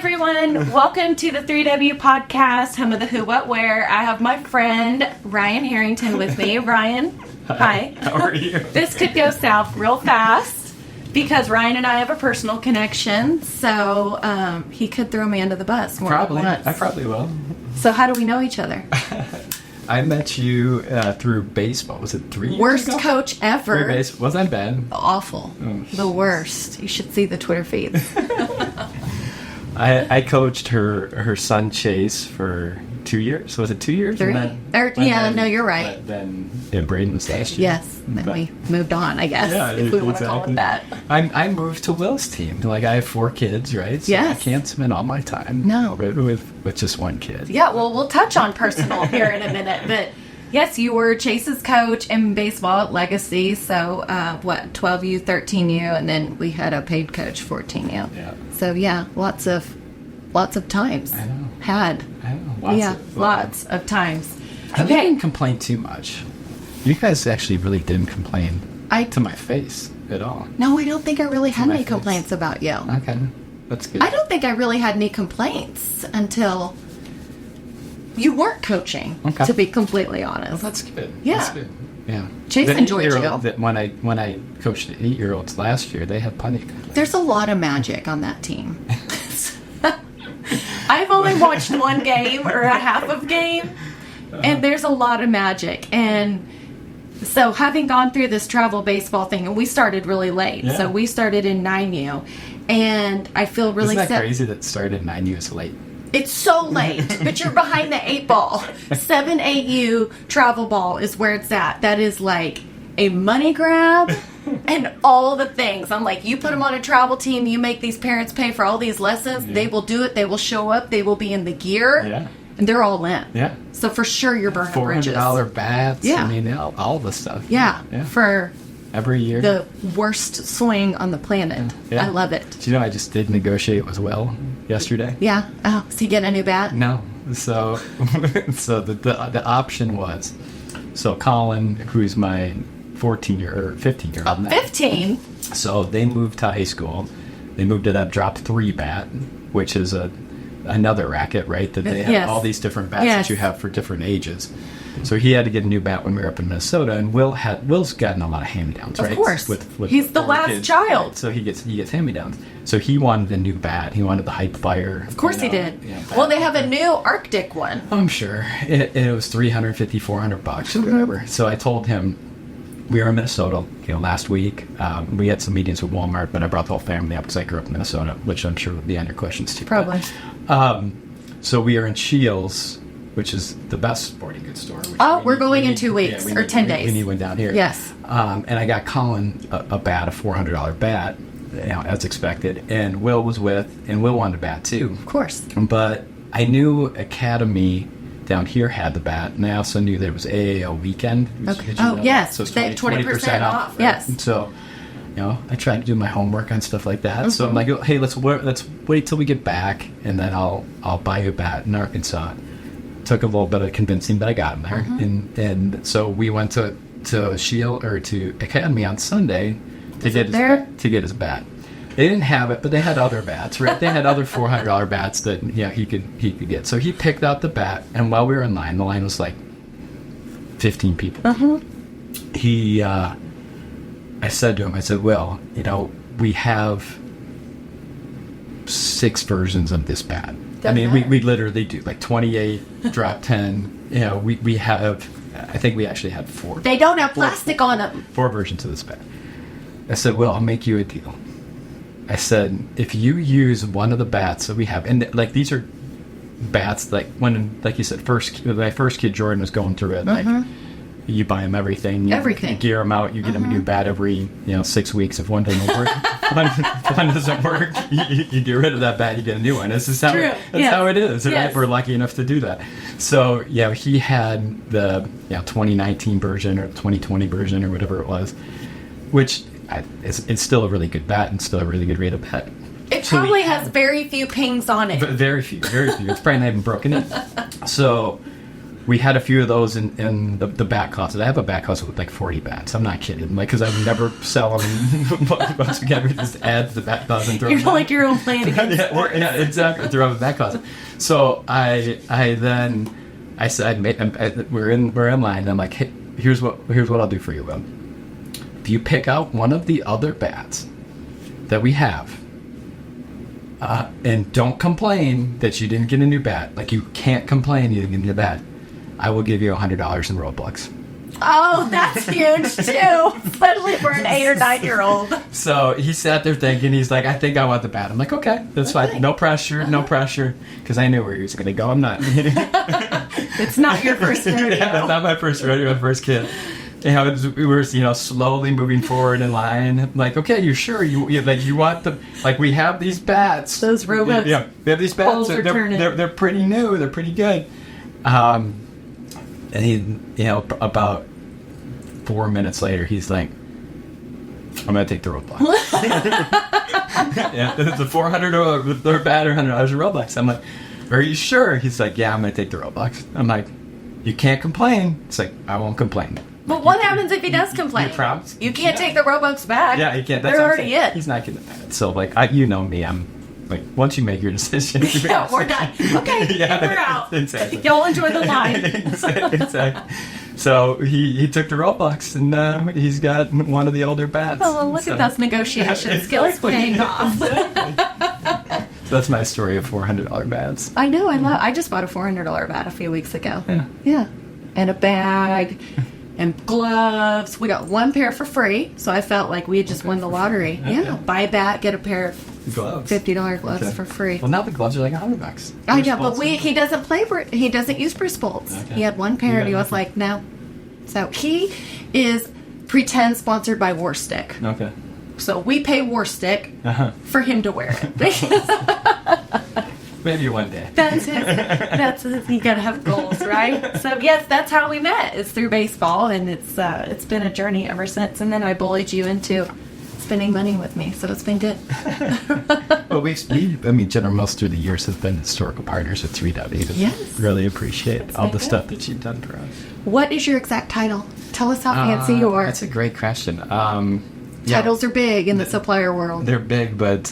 everyone. Welcome to the 3W podcast, home of the Who, What, Where. I have my friend Ryan Harrington with me. Ryan, hi. How are you? This could go south real fast because Ryan and I have a personal connection, so he could throw me under the bus more Probably. than once. I probably will. So how do we know each other? I met you through baseball. Was it 3 years Worst ago? coach ever. Was that bad? Awful. The worst. You should see the Twitter feeds. I coached her son Chase for 2 years. Was it 2 years? 3? No, you're right. Then Braden was last year. Yes. Then we moved on, I guess, Yeah, if we want to call it that. I moved to Will's team. Like, I have 4 kids, right? So Yes. I can't spend all my time with just one kid. Yeah, well, we'll touch on personal here in a minute. But, yes, you were Chase's coach in baseball at Legacy. So, 12U, 13U, and then we had a paid coach, 14U. Yeah. So, yeah, lots of times. I know. Had. I know. Lots of times. I didn't complain too much. You guys actually really didn't complain to my face at all. No, I don't think I really had my any face. complaints about you. Okay, that's good. I don't think I really had any complaints until you weren't coaching, Okay. to be completely Well, honest. that's good. Yeah. That's good. Yeah. Chase The enjoyed 8-year-old you. that when I coached the 8-year-olds last year, they had plenty of complaints. There's a lot of magic on that team. I've only watched one game or a half of game, and there's a lot of magic. And so having gone through this travel baseball thing, and we started really late. Yeah. So we started in 9U, and I feel really Isn't that crazy that started 9 years late? It's so late, but you're behind the 8 ball. 7-8U travel ball is where it's at. That is like a money grab and all the things. I'm like, you put them on a travel team, you make these parents pay for all these lessons, They will do it, they will show up, they will be in the gear, Yeah. and they're all in. Yeah. So for sure you're burning bridges. $400 bats. Yeah. I mean, all the stuff. Yeah, Yeah. for Every year. the worst swing on the planet. Yeah. I love it. Do you know I just did negotiate with Will yesterday? Yeah. Oh, so you get a new bat? No. So the option was, so Colin, who's my 15-year-old now. 15? So they moved to high school. They moved to that drop 3 bat, which is another racket, right? That they have Yes. all these different bats Yes. that you have for different ages. So he had to get a new bat when we were up in Minnesota, and Will's gotten a lot of hand-me-downs, right? Of course. With He's the 4 last kids. child. So he gets hand-me-downs. So he wanted a new bat. He wanted the Hype Fire. Of course he did. Well, they have a new Arctic one. I'm sure. It was $350, $400 or whatever. So I told him, we were in Minnesota, last week. We had some meetings with Walmart, but I brought the whole family up because I grew up in Minnesota, which I'm sure would be on your questions too. Probably. So we are in Shields, which is the best sporting goods store. We're going in 2 weeks or 10 days. We need one down here. Yes. And I got Colin a bat, a $400 bat, as expected. And Will was and Will wanted a bat too. Of course. But I knew Academy down here had the bat, and I also knew there was AAO weekend. Okay. Did you know that? Yes. So it's They- 20% off. right? Yes. And so, I tried to do my homework on stuff like that. So I'm like, hey, let's wait till we get back, and then I'll buy you a bat in Arkansas. Took a little bit of convincing, but I got him there. And so we went to Shield or to Academy on Sunday to get his bat. They didn't have it, but they had other bats, right? They had other $400 bats that he could get. So he picked out the bat, and while we were in line, the line was like 15 people. I said to him, Will, we have 6 versions of this bat. We literally do like 28, drop 10. We have, I think we actually had 4. They don't have plastic on them. 4 versions of this bat. I said, I'll make you a deal. I said, if you use one of the bats that we have, and like these are bats like you said, my first kid Jordan was going through it. Like you buy him everything, you gear him out, you get him a new bat every 6 weeks. If one doesn't work, one doesn't work, you get rid of that bat, you get a new one. That's how it is. Yes. Right? We're lucky enough to do that. So he had the 2019 version or 2020 version or whatever it was, which. It's still a really good bat and still a really good rate of bat. It probably has very few pings on it. Very few. It's probably not even broken in. So we had a few of those in the back closet. I have a back closet with like 40 bats. I'm not kidding. Like, because I would never sell them once again. We just add to the back closet and throw You're them out. like your own plan. Yeah, exactly. Throw them in the back closet. So I said, we're in line. And I'm like, hey, here's what I'll do for you, Will. If you pick out one of the other bats that we have, and don't complain that you didn't get a new bat. Like, you can't complain you didn't get a new bat. I will give you $100 in Roblox. Oh, that's huge too, especially for an 8 or 9-year-old. So he sat there thinking, he's like, I think I want the bat. I'm like, okay, that's fine. No pressure, because I knew where he was going to go. I'm not. It's not your first rodeo. Yeah, that's not my first rodeo, my first kid. We were, slowly moving forward in line. I'm like, okay, you sure? You want the, like, we have these bats. Those robots. Yeah, we have these bats. They're pretty new. They're pretty good. And he, about 4 minutes later, he's like, I'm going to take the Roblox. Yeah, it's a $400 bat or $100 in Roblox. I'm like, are you sure? He's like, yeah, I'm going to take the Roblox. I'm like, you can't complain. It's like, I won't complain. But what happens if he does complain? You promise? You can't take the Robux back. Yeah, you can't. That's They're what I'm already saying. it. He's not getting the bat. So, like, you know me. I'm like, once you make your decision. Yeah, we're done. Okay, Yeah, we're out. Exactly. Y'all enjoy the line. Exactly. So he took the Roblox, and he's got one of the older bats. Oh, look at those negotiation skills paying off. So that's my story of $400 bats. I know. I just bought a $400 bat a few weeks ago. Yeah. Yeah, and a bag. And gloves. We got one pair for free, so I felt like we had just won the lottery. Okay. Yeah, buy a bat, get a pair of Gloves. $50 gloves for free. Well, now the gloves are like $100. I know, but he doesn't play for it. He doesn't use Bruce Bolts. Okay. He had one pair, and he was like, no. So he is pretend sponsored by Warstick. Okay. So we pay Warstick for him to wear it. Maybe one day. That's it. You gotta have goals, right? So yes, that's how we met. It's through baseball, and it's been a journey ever since. And then I bullied you into spending money with me, so it's been good. Well, General Mills through the years have been historical partners with 3W. Yes. Really appreciate all the good. stuff that you've done for us. What is your exact title? Tell us how fancy you are. That's a great question. Titles are big in the supplier world. They're big, but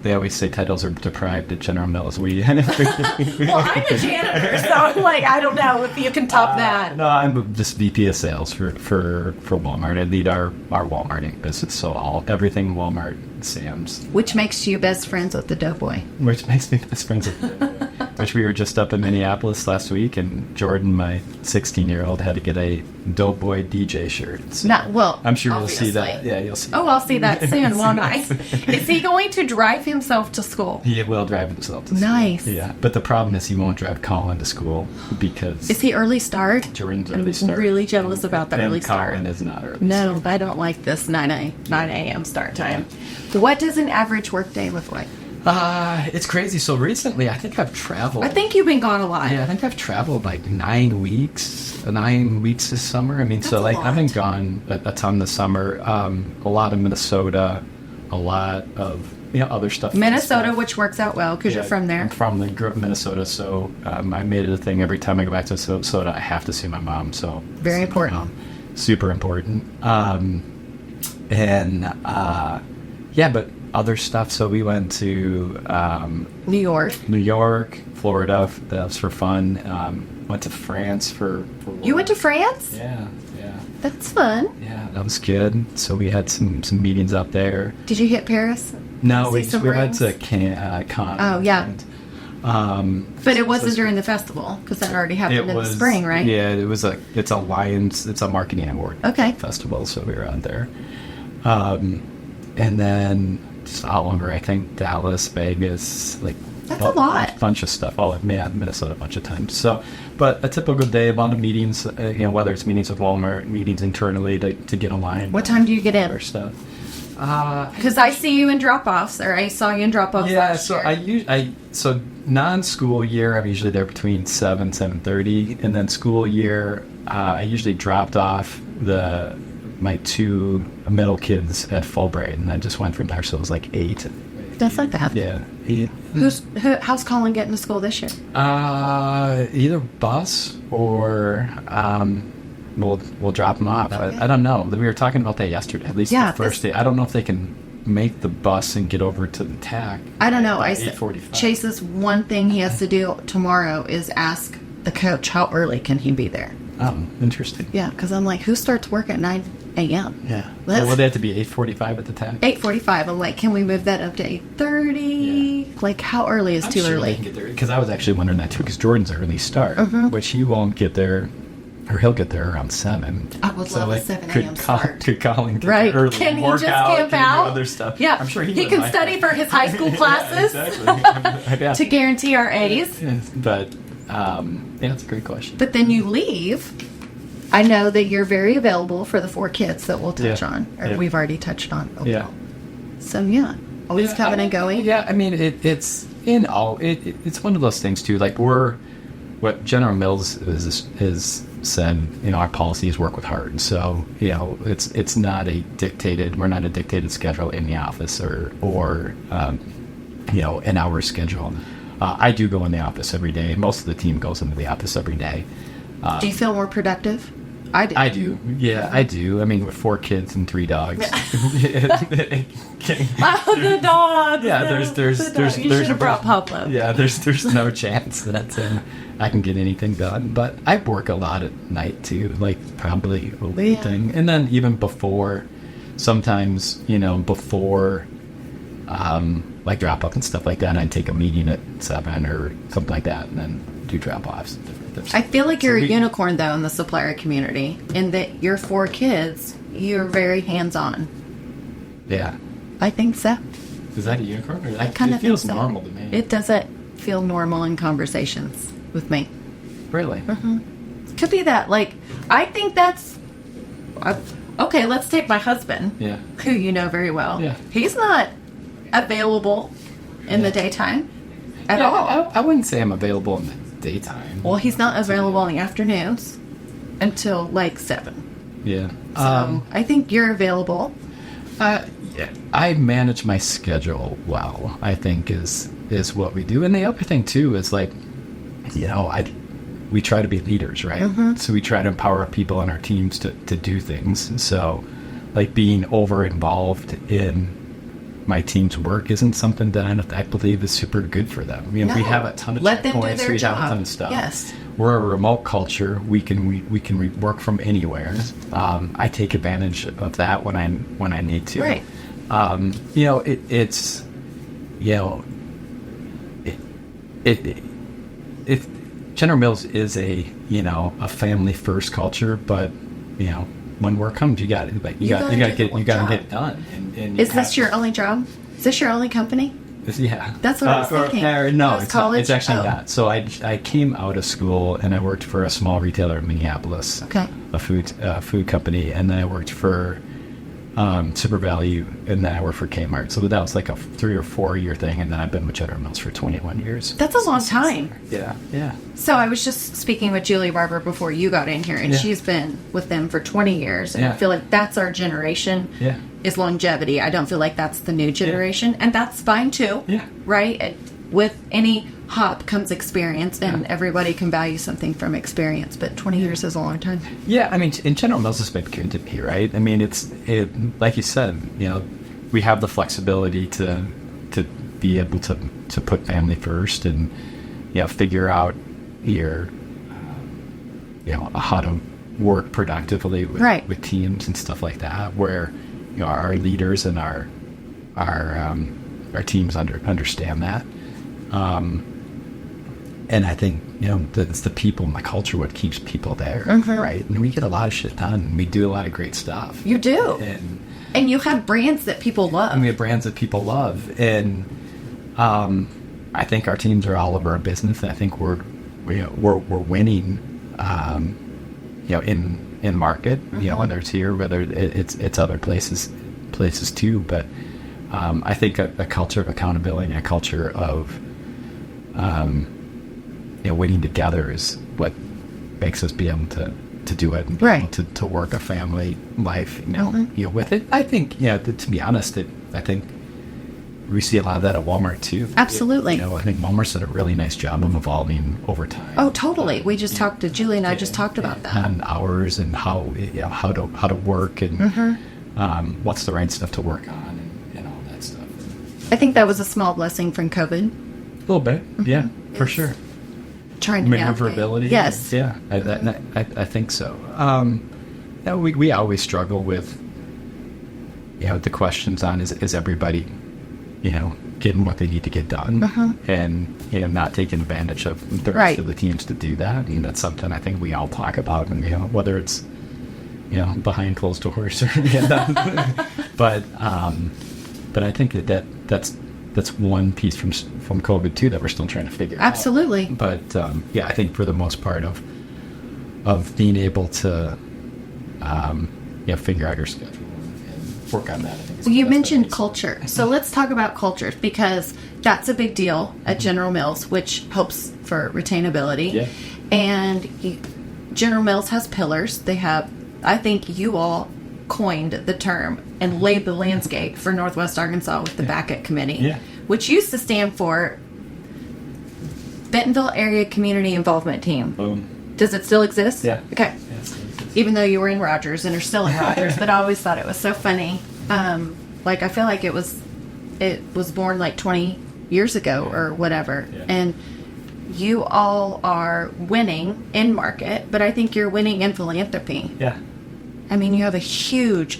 they always say titles are deprived at General Mills. Well, I'm a janitor, so I'm like, I don't know if you can top that. No, I'm just VP of sales for Walmart. I lead our Walmart business, so everything Walmart, Sam's. Which makes you best friends with the Doughboy. Which makes me best friends with the Doughboy. Which we were just up in Minneapolis last week, and Jordan, my 16-year-old, had to get a Doughboy DJ shirt. So I'm sure obviously. You'll see that. Yeah, you'll see. Oh, I'll see that soon, won't I? Is he going to drive himself to school? He will drive himself to school. Nice. Yeah, but the problem is he won't drive Colin to school because... Is he early start? Jordan's early start. I'm really jealous about the early start. Colin is not early No, start. I don't like this 9 a.m. start time. So what does an average work day look like? It's crazy. So recently, I think I've traveled. I think you've been gone a lot. Yeah, I think I've traveled like 9 weeks. 9 weeks this summer. I mean, That's so like a lot. I've been gone a ton this summer. A lot of Minnesota, a lot of other stuff. Minnesota, which works out well because you're from there. I grew up in Minnesota, so I made it a thing every time I go back to Minnesota. I have to see my mom. So Very important. Super important. But other stuff. So we went to New York, Florida. That was for fun. Went to France for You went to France? Yeah. That's fun. Yeah, that was good. So we had some meetings up there. Did you hit Paris? No, we See some went to rings? Cannes. Oh, yeah. But it wasn't so during the festival because that already happened in the spring, right? Yeah, it's a marketing award festival, so we were out there. And then just all over, I think, Dallas, Vegas, That's a lot. A bunch of stuff. Minnesota a bunch of times. So, but a typical day, a lot of meetings, whether it's meetings with Walmart, meetings internally to get aligned. What time do you get in? Or stuff. Because I see you in drop-offs, or I saw you in drop-offs last year. So non-school year, I'm usually there between 7:30, and then school year, I usually dropped off my 2 middle kids at Fulbright, and I just went from there, so it was like 8 Stuff like that. Yeah. How's Colin getting to school this year? Either bus or we'll drop him off. Okay. I don't know. We were talking about that yesterday. At least Yeah, the first day. I don't know if they can make the bus and get over to the TAC. I don't know. by I said 8:45. Chase's one thing he has to do tomorrow is ask the coach how early can he be there. Oh, interesting. Yeah, because I'm like, who starts work at 9 a.m.? Yeah. Let's- Well, they have to be 8:45 at the TAC. 8:45. I'm like, can we move that up to 8:30? Yeah. Like, how early is too early? Because I was actually wondering that too. Because Jordan's early start, which he won't get there, or he'll get there around 7. I would love a 7 a.m. start. Could Colin get Right. there early? Can he work just out, camp can he do out? other stuff? Yeah. I'm sure he He would can like study that. for his high school classes Yeah, exactly. Yeah. to guarantee our A's. Yes, but yeah, that's a great question. But then you leave. I know that you're very available for the 4 kids that we'll touch Yeah. on, or Yeah. we've already touched on. Yeah. So yeah, always coming and going. Yeah, I mean it's it's one of those things too. Like what General Mills is said. You know, our policy is work with heart. So you know, it's not we're not a dictated schedule in the office or you know, an hour schedule. I do go in the office every day. Most of the team goes into the office every day. Do you feel more productive? I do. I do. Yeah, I do. I mean, with 4 kids and 3 dogs. Oh, the dog. Yeah, there's You should have brought Pablo. Yeah, there's no chance that I can get anything done. But I work a lot at night too, like probably a late Yeah. thing, and then even before, sometimes before, like drop off and stuff like that. I'd take a meeting at 7 or something like that, and then do drop offs. I feel like you're a unicorn though in the supplier community, in that your 4 kids, you're very hands-on. Yeah, I think so. is that a unicorn? Or I kind it of feels think so. normal to me. It doesn't feel normal in conversations with me. Really? Could be that. Like, I think that's okay. Let's take my husband, Yeah. who you know very well. Yeah. He's not available in the daytime at Yeah, all. I wouldn't say I'm available in the daytime. Well, he's not available in the afternoons until like 7. Yeah. So I think you're available. Yeah, I manage my schedule well, I think is what we do. And the other thing too is like, we try to be leaders, right? So we try to empower people on our teams to do things. So like being over involved in my team's work isn't something that I believe is super good for them. We No. have a ton of Let them do checkpoints, their we have a job. ton of stuff. Yes. We're a remote culture. We can work from anywhere. I take advantage of that when I need to. Right. It General Mills is a family first culture, but when work comes, you got to get it done. And Is this your only job? Is this your only company? Yeah. That's what I was thinking. No, Post it's not. college? It's actually Oh. not. So I came out of school and I worked for a small retailer in Minneapolis. Okay. A food company, and then I worked for Super Value, and then I worked for Kmart. So that was like a 3 or 4 year thing, and then I've been with General Mills for 21 years. That's a long time. Yeah, yeah. So I was just speaking with Julie Barber before you got in here, and Yeah. she's been with them for 20 years. And I Yeah. feel like that's our generation. Yeah. Is longevity. I don't feel like that's the new generation, and that's fine too. Yeah. Right. With any hop comes experience, and everybody can value something from experience. But 20 years is a long time. Yeah, I mean, in General Mills has been good to me, right? I mean, it's like you said, we have the flexibility to be able to put family first and figure out how to work productively with teams and stuff like that, where our leaders and our teams understand that. And I think, it's the people and the culture what keeps people there, right? And we get a lot of shit done. And we do a lot of great stuff. You do. And you have brands that people love. And we have brands that people love. And I think our teams are all over our business. And I think we're winning, in market, whether it's here, whether it's other places too. But I think a culture of accountability and a culture of winning together is what makes us be able to do it and be able to work a family life with it. I think to be honest, I think we see a lot of that at Walmart too. Absolutely. You know, I think Walmart's done a really nice job of evolving over time. Oh, totally. We just talked to Julie and I just talked about that. On hours and how to work and what's the right stuff to work on and all that stuff. I think that was a small blessing from COVID. A little bit, yeah, for sure. Trying to Maneuverability. Yes. Yeah, I think so. Yeah, we always struggle with, you know, the questions on is everybody, you know, getting what they need to get done, and, you know, not taking advantage of the rest of the teams to do that. And that's something I think we all talk about, and, you know, whether it's, you know, behind closed doors or but I think that's one piece from COVID too that we're still trying to figure out. Absolutely. But yeah, I think for the most part of being able to figure out your schedule and work on that. I think you mentioned culture, so let's talk about culture, because that's a big deal at General Mills, which helps for retainability. Yeah. And General Mills has pillars. They have, I think you all coined the term and laid the landscape for Northwest Arkansas with the Backett Committee, which used to stand for Bentonville Area Community Involvement Team. Boom. Does it still exist? Yeah. Okay. Even though you were in Rogers and are still in Rogers, but I always thought it was so funny. Like, I feel like it was born like 20 years ago or whatever. Yeah. And you all are winning in market, but I think you're winning in philanthropy. Yeah. I mean, you have a huge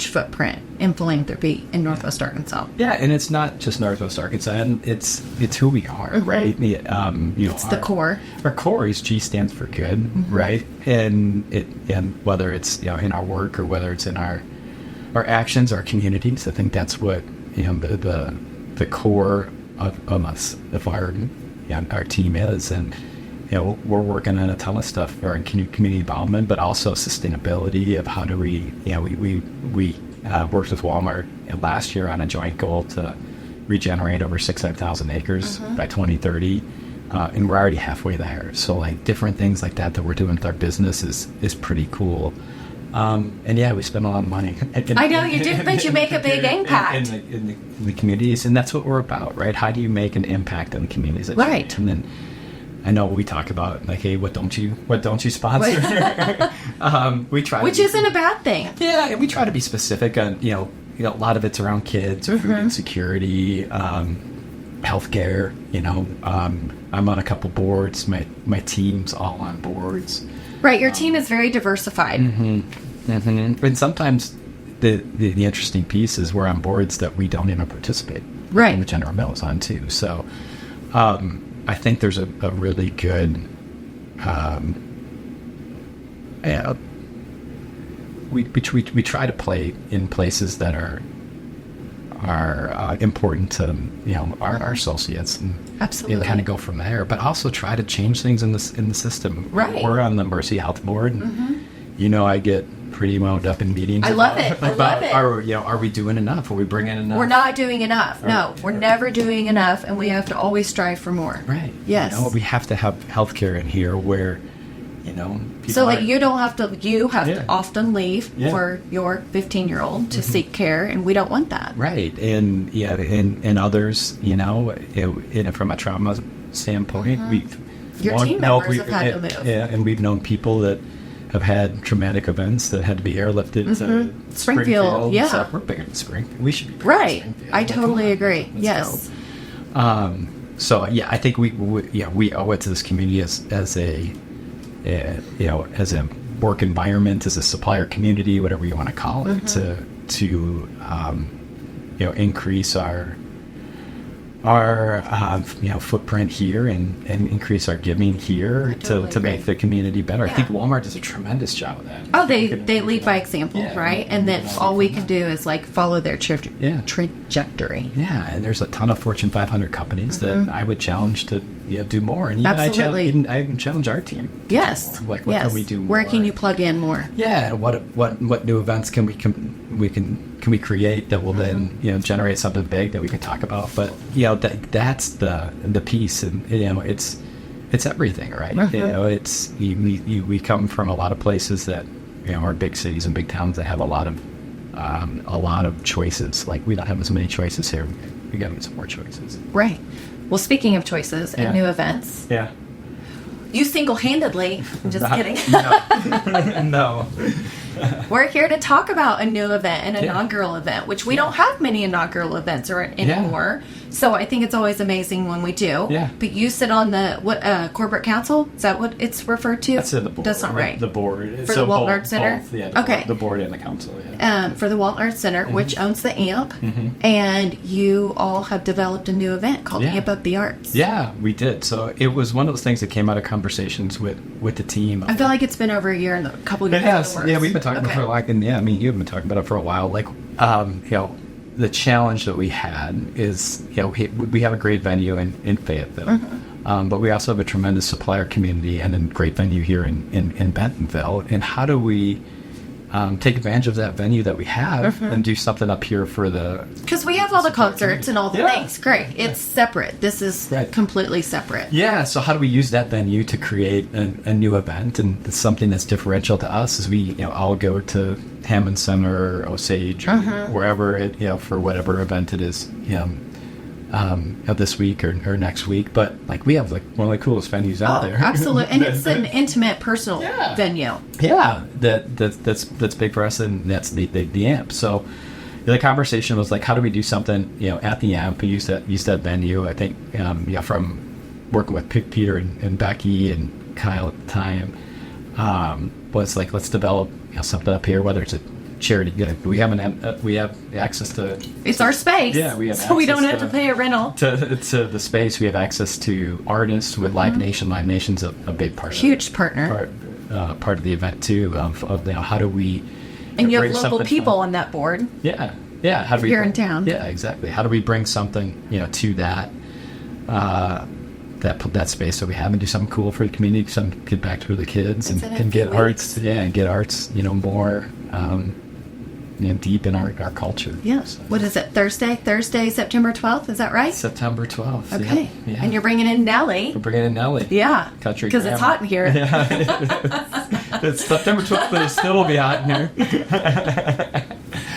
footprint in philanthropy in Northwest Arkansas. Yeah, and it's not just Northwest Arkansas, and it's who we are, right? You know, it's the core. Our core is G stands for good, right? And whether it's, you know, in our work or whether it's in our actions, our communities, I think that's what, you know, the core of us, of our team is. And, you know, we're working on a ton of stuff for community involvement, but also sustainability of how do we, you know, we worked with Walmart last year on a joint goal to regenerate over 600,000 acres by 2030, and we're already halfway there. So, like, different things like that we're doing with our business is pretty cool. And yeah, we spend a lot of money. I know you do, but you make a big impact in the communities, and that's what we're about, right? How do you make an impact in the communities? Right. And then I know we talk about, like, hey, what don't you sponsor? We try, which isn't a bad thing. Yeah, we try to be specific on, you know, a lot of it's around kids, food insecurity, healthcare. You know, I'm on a couple boards. My team's all on boards. Right, your team is very diversified. And sometimes the interesting piece is we're on boards that we don't even participate. Right. And the General Mills on too. So I think there's a really good we try to play in places that are important to, you know, our associates, and absolutely, you know, kind of go from there, but also try to change things in the system. Right. We're on the Mercy Health Board, and you know, I get pretty wound up in meetings. I love it. Are we doing enough? Are we bringing enough? We're not doing enough. No, we're never doing enough, and we have to always strive for more. Right. Yes. You know, we have to have healthcare in here where, you know, so like you have to often leave for your 15-year-old to seek care, and we don't want that. Right. And and others, you know, from a trauma standpoint, your team members have had to move. Yeah, and we've known people that have had traumatic events that had to be airlifted to Springfield. Yeah. So we're bigger than Springfield. We should be right. I totally agree. Yes. Go. So yeah, I think we owe it to this community as a work environment, as a supplier community, whatever you want to call it, to increase our footprint here and increase our giving here to make the community better. Yeah. I think Walmart does a tremendous job of that. Oh, they lead by example, right? And then all we can do is like follow their trajectory. Yeah, and there's a ton of Fortune 500 companies that I would challenge to do more. And even absolutely, I challenge our team. Yes. What can we do more? Where can you plug in more? Yeah. What new events can we create that will then generate something big that we can talk about? But that's the piece, and it's everything, right? It's we come from a lot of places that are big cities and big towns that have a lot of choices. Like, we don't have as many choices here. we got to get some more choices. Right. Well, speaking of choices and new events, Yeah. you single-handedly, I'm just kidding. No. We're here to talk about a new event, an inaugural event, which we don't have many inaugural events anymore. So I think it's always amazing when we do. Yeah. But you sit on the corporate council? Is that what it's referred to? That's in the board. That's not right. The board. For the Walton Arts Center? Both, yeah, Okay. The board and the council, yeah. For the Walton Arts Center, which owns the AMP. And you all have developed a new event called Amp Up the Arts. Yeah, we did. So it was one of those things that came out of conversations with the team. I feel like it's been over a year and a couple of years. It has. in the works. Yeah, we've been talking about it for a while. And I mean, you've been talking about it for a while. Like, the challenge that we had is, we have a great venue in Fayetteville, but we also have a tremendous supplier community and a great venue here in Bentonville. And how do we take advantage of that venue that we have and do something up here for the... Because we have all the concerts and all the things. Great. It's separate. This is completely separate. Yeah, so how do we use that venue to create a new event? And it's something that's differential to us is we, all go to Hammond Center or Osage or wherever it, for whatever event it is, this week or next week. But like we have like one of the coolest venues out there. Absolutely. And it's an intimate, personal venue. Yeah, that's big for us, and that's the AMP. So the conversation was like, how do we do something, at the AMP? We use that venue. I think, from working with Peter and Becky and Kyle at the time, was like, let's develop something up here, whether it's a charity. We have access to. It's our space. Yeah, we have. So we don't have to pay a rental to the space. We have access to artists with Live Nation. Live Nation's a big part. Huge partner. Part of the event too. Of how do we. And you have local people on that board. Yeah. How do we here in town? Yeah, exactly. How do we bring something to that that space that we have and do something cool for the community? Some get back to the kids and get arts. Yeah, and get arts. More. Deep in our culture. Yes. So. What is it? Thursday, September 12th. Is that right? September 12th. Okay. Yeah. And you're bringing in Nellie. We're bringing in Nellie. Yeah. Country. Because it's hot in here. Yeah. It's September 12th, but it still will be hot in here.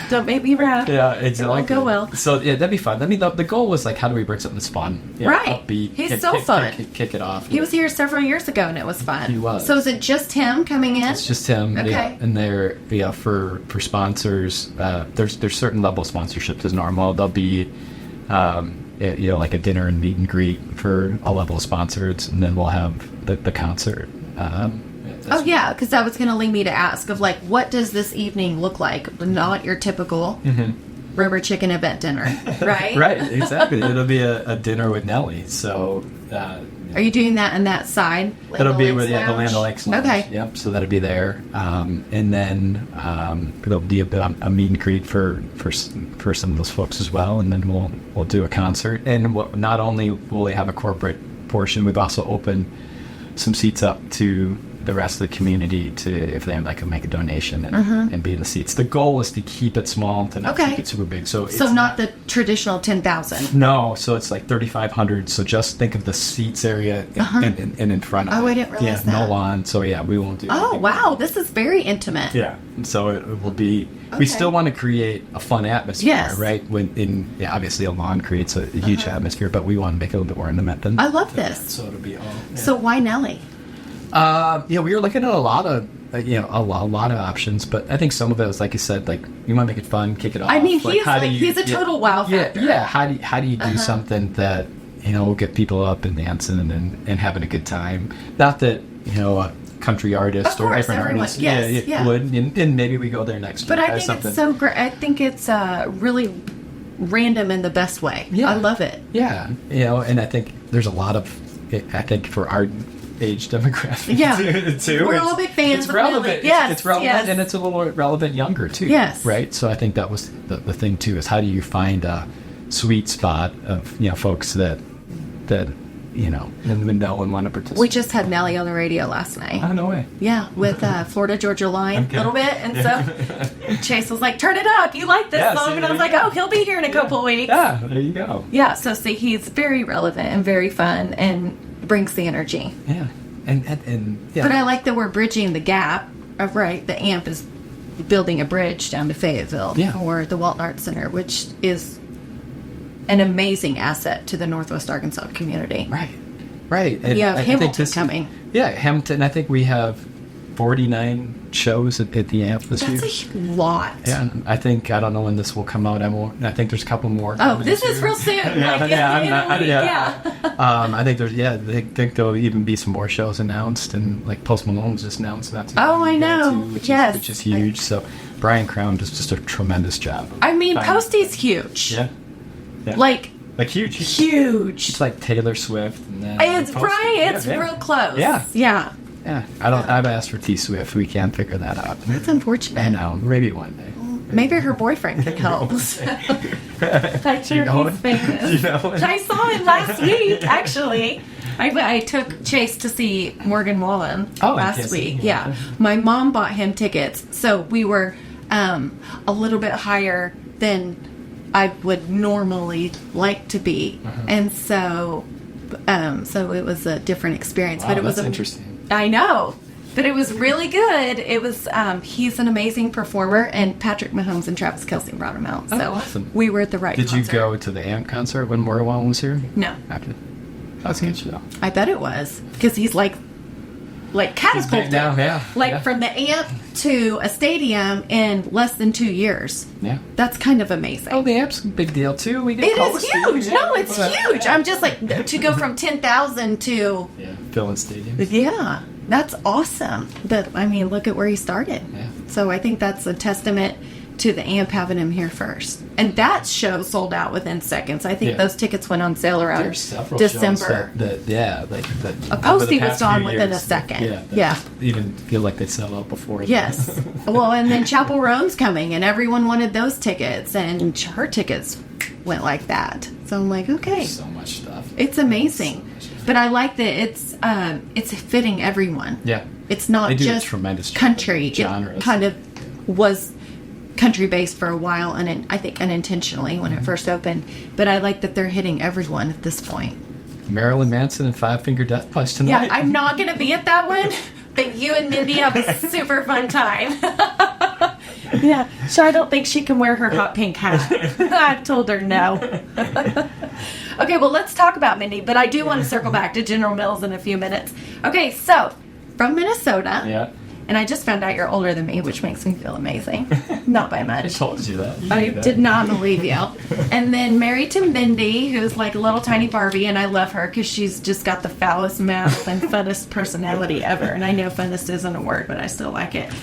Don't make me laugh. Yeah, exactly. It won't go well. So yeah, that'd be fun. I mean, the goal was like, how do we bring something that's fun? Right. Upbeat. He's so fun. Kick it off. He was here several years ago, and it was fun. He was. So is it just him coming in? It's just him. Okay. Yeah. And they're for sponsors. There's certain level of sponsorships as normal. There'll be like a dinner and meet and greet for a level of sponsors, and then we'll have the concert. Because that was going to lead me to ask of like, what does this evening look like? Not your typical rubber chicken event dinner, right? Right, exactly. It'll be a dinner with Nellie. So, are you doing that on that side? It'll be with the Land O'Lakes Lounge. Okay. Yep. So that'll be there, and then there'll be a meet and greet for some of those folks as well, and then we'll do a concert. And not only will they have a corporate portion, we've also opened some seats up to the rest of the community to, if they like, make a donation and be in the seats. The goal is to keep it small, to not keep it super big. So not the traditional 10,000. No, so it's like 3,500. So just think of the seats area and in front of it. I didn't realize that. No lawn. So we won't do. Oh wow, this is very intimate. Yeah. So it will be. Okay. We still want to create a fun atmosphere, right? Obviously a lawn creates a huge atmosphere, but we want to make it a little bit more intimate than. I love this. That. So it'll be all. Yeah. So why Nellie? We were looking at a lot of options, but I think some of it was, like you said, like you want to make it fun, kick it off. I mean, like, he's a total wow factor. Yeah. How do you do something that will get people up and dancing and having a good time? Not that a country artist or different artist would, and maybe we go there next week. But I think it's so great. I think it's really random in the best way. Yeah. I love it. Yeah, and I think there's a lot of for our age demographic too. We're all big fans. It's relevant. Yes, it's relevant, and it's a little relevant younger too. Yes, right. So I think that was the thing too, is how do you find a sweet spot of folks that and know and want to participate. We just had Nellie on the radio last night. Oh, no way. Yeah, with Florida Georgia Line a little bit, and so Chase was like, "Turn it up, you like this song?" And I was like, "Oh, he'll be here in a couple weeks." Yeah, there you go. Yeah, so see, he's very relevant and very fun and brings the energy. Yeah, and But I like that we're bridging the gap. The AMP is building a bridge down to Fayetteville for the Walton Arts Center, which is an amazing asset to the Northwest Arkansas community. Right. And You have I think Hamilton coming. Yeah, Hamilton. I think we have 49 shows at the AMP this year. That's a lot. Yeah, and I don't know when this will come out. I think there's a couple more. Oh, this is real soon. I think think there'll even be some more shows announced, and like Post Malone's just announced that. Oh, I know. Which is huge. So Brian Crown does just a tremendous job. I mean, Posty's huge. Yeah. Like huge. Huge. It's like Taylor Swift. And then It's Posty. right. It's real close. Yeah. Yeah. Yeah. I've asked for T Swift. We can't figure that out. That's unfortunate. I know. Maybe one day. Maybe her boyfriend could help. I'm sure he's famous. I saw him last week, actually. I took Chase to see Morgan Wallen last week. Yeah. My mom bought him tickets, so we were a little bit higher than I would normally like to be. And so it was a different experience. Wow, but it was interesting. I know. But it was really good. It was, he's an amazing performer, and Patrick Mahomes and Travis Kelce brought him out. So awesome. We were at the right Did concert. you go to the AMP concert when Morgan Wallen was here? No. After. That's a good show. I bet it was. Because he's like catapulted. Now, from the AMP to a stadium in less than 2 years. Yeah. That's kind of amazing. Oh, the AMP's a big deal, too. We get It is huge. No, it's huge. I'm just like, to go from 10,000 to... Yeah, filling stadium. Yeah. That's awesome. Look at where he started. Yeah. So I think that's a testament to the AMP having him here first. And that show sold out within seconds. I think those tickets went on sale around There's several December. shows that A Posty was gone within a second. Yeah. Even feel like they sell out before. Yes. Well, and then Chapel Roan's coming, and everyone wanted those tickets, and her tickets went like that. So I'm like, okay. There's so much stuff. It's amazing. But I like that it's fitting everyone. Yeah. It's not They do just a tremendous job country. with genres. It kind of was country based for a while, and I think unintentionally when it first opened. But I like that they're hitting everyone at this point. Marilyn Manson and Five Finger Death Punch tonight. Yeah, I'm not going to be at that one, but you and Mindy have a super fun time. Yeah, so I don't think she can wear her hot pink hat. I've told her no. Okay, well, let's talk about Mindy, but I do want to circle back to General Mills in a few minutes. Okay, so, from Minnesota. Yeah. And I just found out you're older than me, which makes me feel amazing. Not by much. I told you that. I did not believe you. And then married to Mindy, who's like a little tiny Barbie, and I love her because she's just got the foulest mouth and funnest personality ever. And I know funnest isn't a word, but I still like it.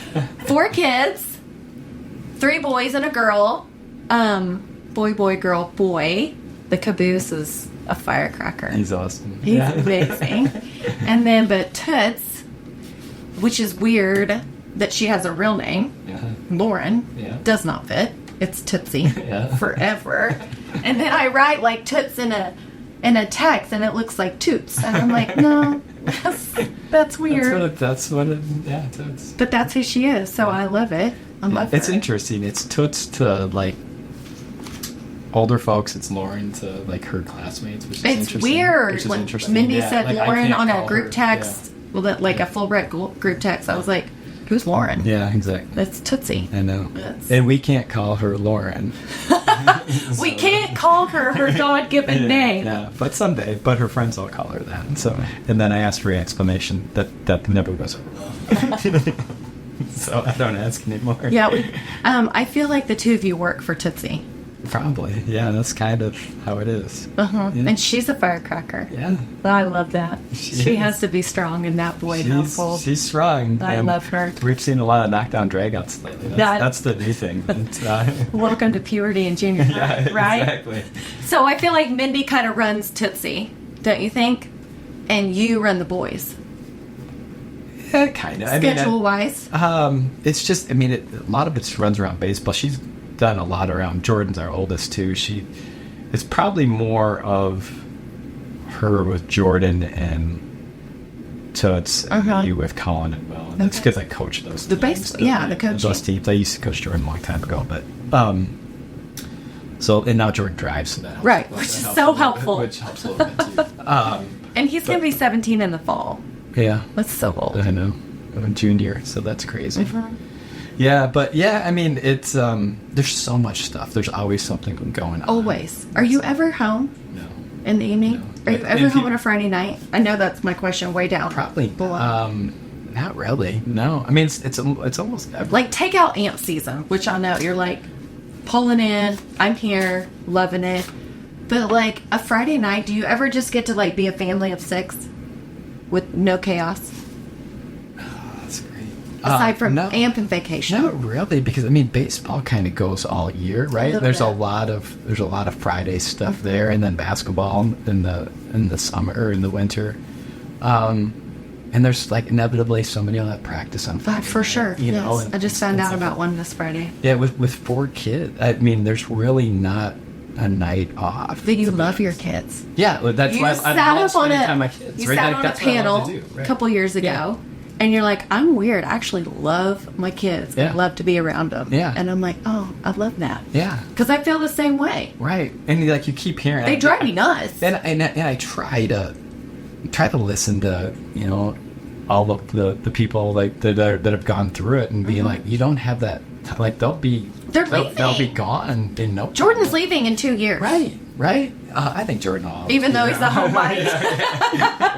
4 kids, 3 boys and a girl. Boy, girl, boy. The caboose is a firecracker. He's awesome. He's amazing. And then, but Toots, which is weird that she has a real name, Lauren, does not fit. It's Tootsie forever. And then I write like Toots in a text, and it looks like Toots, and I'm like, no, that's weird. That's what Toots. But that's who she is, so I love it. I love her. It's interesting. It's Toots to like older folks. It's Lauren to like her classmates, which is interesting. It's weird. Which is When interesting. Mindy said like, Lauren on a group text, like a full red group text, I was like, who's Lauren? Yeah, exactly. That's Tootsie. I know. And we can't call her Lauren. We can't call her God-given name. Yeah, but someday. But her friends all call her that. And then I asked for an explanation that never goes over. So I don't ask anymore. Yeah, I feel like the two of you work for Tootsie. Probably. Yeah, that's kind of how it is. Uh-huh. Yeah. And she's a firecracker. Yeah. I love that. She has to be strong in that Boyd household. She's strong. I love her. We've seen a lot of knockdown dragouts lately. That's the new thing. Welcome to puberty and junior high, right? Exactly. So I feel like Mindy kind of runs Tootsie, don't you think? And you run the boys. Yeah, kind of. Schedule-wise? It's just, a lot of it runs around baseball. She's done a lot around. Jordan's our oldest, too. It's probably more of her with Jordan and Toots and you with Colin as well. And that's because I coach those teams. The coaching. Those teams. I used to coach Jordan a long time ago, but... and now Jordan drives, so that helps. Right, which is so helpful. Which helps a little bit, too. And he's going to be 17 in the fall. Yeah. That's so old. I know. I'm a junior, so that's crazy. Yeah, but yeah, I mean, it's there's so much stuff. There's always something going on. Always. Are you ever home No. in the evening? No. Are you ever home on a Friday night? I know that's my question way down. Probably. below. Not really. No. I mean, it's almost every, Like, take out amp season, which I know you're like pulling in. I'm here, loving it. But like a Friday night, do you ever just get to like be a family of 6 with no chaos? that's great. Aside from no, amp and vacation. not really, because I mean, baseball kind of goes all year, right? little There's a bit. lot of Friday stuff there, and then basketball in the summer or in the winter. And there's like inevitably somebody will have practice on Friday. For sure. You know, Yes. and I just found and out stuff. about one this Friday. Yeah, with 4 kids, I mean, there's really not a night off. That you love your kids. Yeah, well, that's You why sat I love up on spending a time with my kids. you right? sat Like, on a that's what I panel love to do, a right? couple years ago, Yeah. and you're like, I'm weird. I actually love my kids. Yeah. I love to be around them. Yeah. And I'm like, oh, I love that. Yeah, Because I feel the same way. right. And like you keep hearing, They drive me nuts. And I try to listen to all of the people like that have gone through it and be like, you don't have that. Like they'll be They're they'll be leaving. gone in no time. Jordan's leaving in 2 years. Right. I think Jordan will. Even though he's the homebody.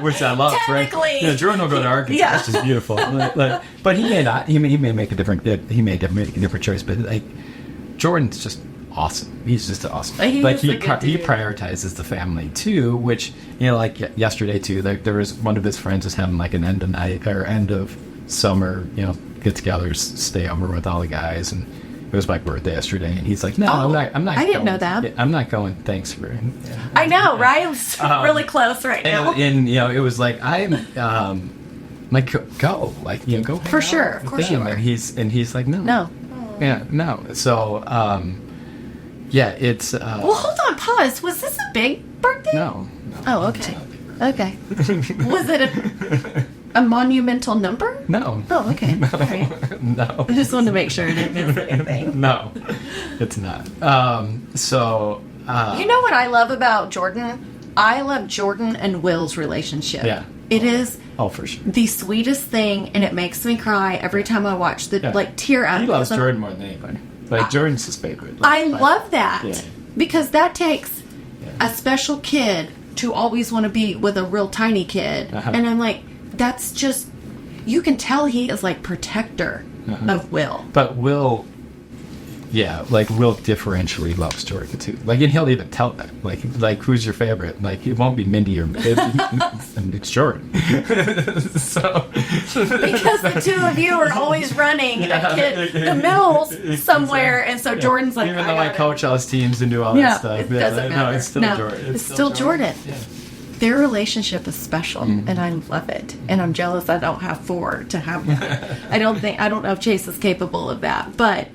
Which I love, right? Technically. Yeah, Jordan will go to Arkansas, Yeah. which is beautiful. But he may not. He may make a different. He may make a different choice. But like, Jordan's just awesome. He's just awesome. He like is he a good he dude. prioritizes the family too. Which like yesterday too. There was one of his friends was having like an end of night or end of summer. Get-togethers, stay over with all the guys and. It was my birthday yesterday, and he's like, "No, I'm not. I didn't going. know that. Yeah, I'm not going. Thanks for." I know, right? It was really close right now. And it was like I'm like go like go hang For out sure, of with course them. you are. And he's like no. No. So it's Well, hold on, pause. Was this a big birthday? no. Oh, okay. Okay. Was it a monumental number? No. Oh, okay. All right. No. I just wanted to make sure I didn't miss anything. No. It's not. So You know what I love about Jordan? I love Jordan and Will's relationship. Yeah. It is oh, for sure. the sweetest thing, and it makes me cry every time I watch the Yeah. tear out. He loves of Jordan more than anybody. Like Jordan's his favorite. I love that Yeah. because that takes a special kid to always want to be with a real tiny kid, Uh-huh. and I'm like, that's just you can tell he is like protector of Will. But Will differentially loves Jordan too. Like, and he'll even tell them, like who's your favorite? Like, it won't be Mindy or it's Jordan. So Because the two of you are always running the mills somewhere, and so Jordan's like, even though I coach all his teams and do all that stuff, it doesn't matter. no, it's still Jordan. It's still Jordan. Yeah. Their relationship is special, Mm-hmm. and I love it. And I'm jealous I don't have 4 to have that. I don't know if Chase is capable of that, but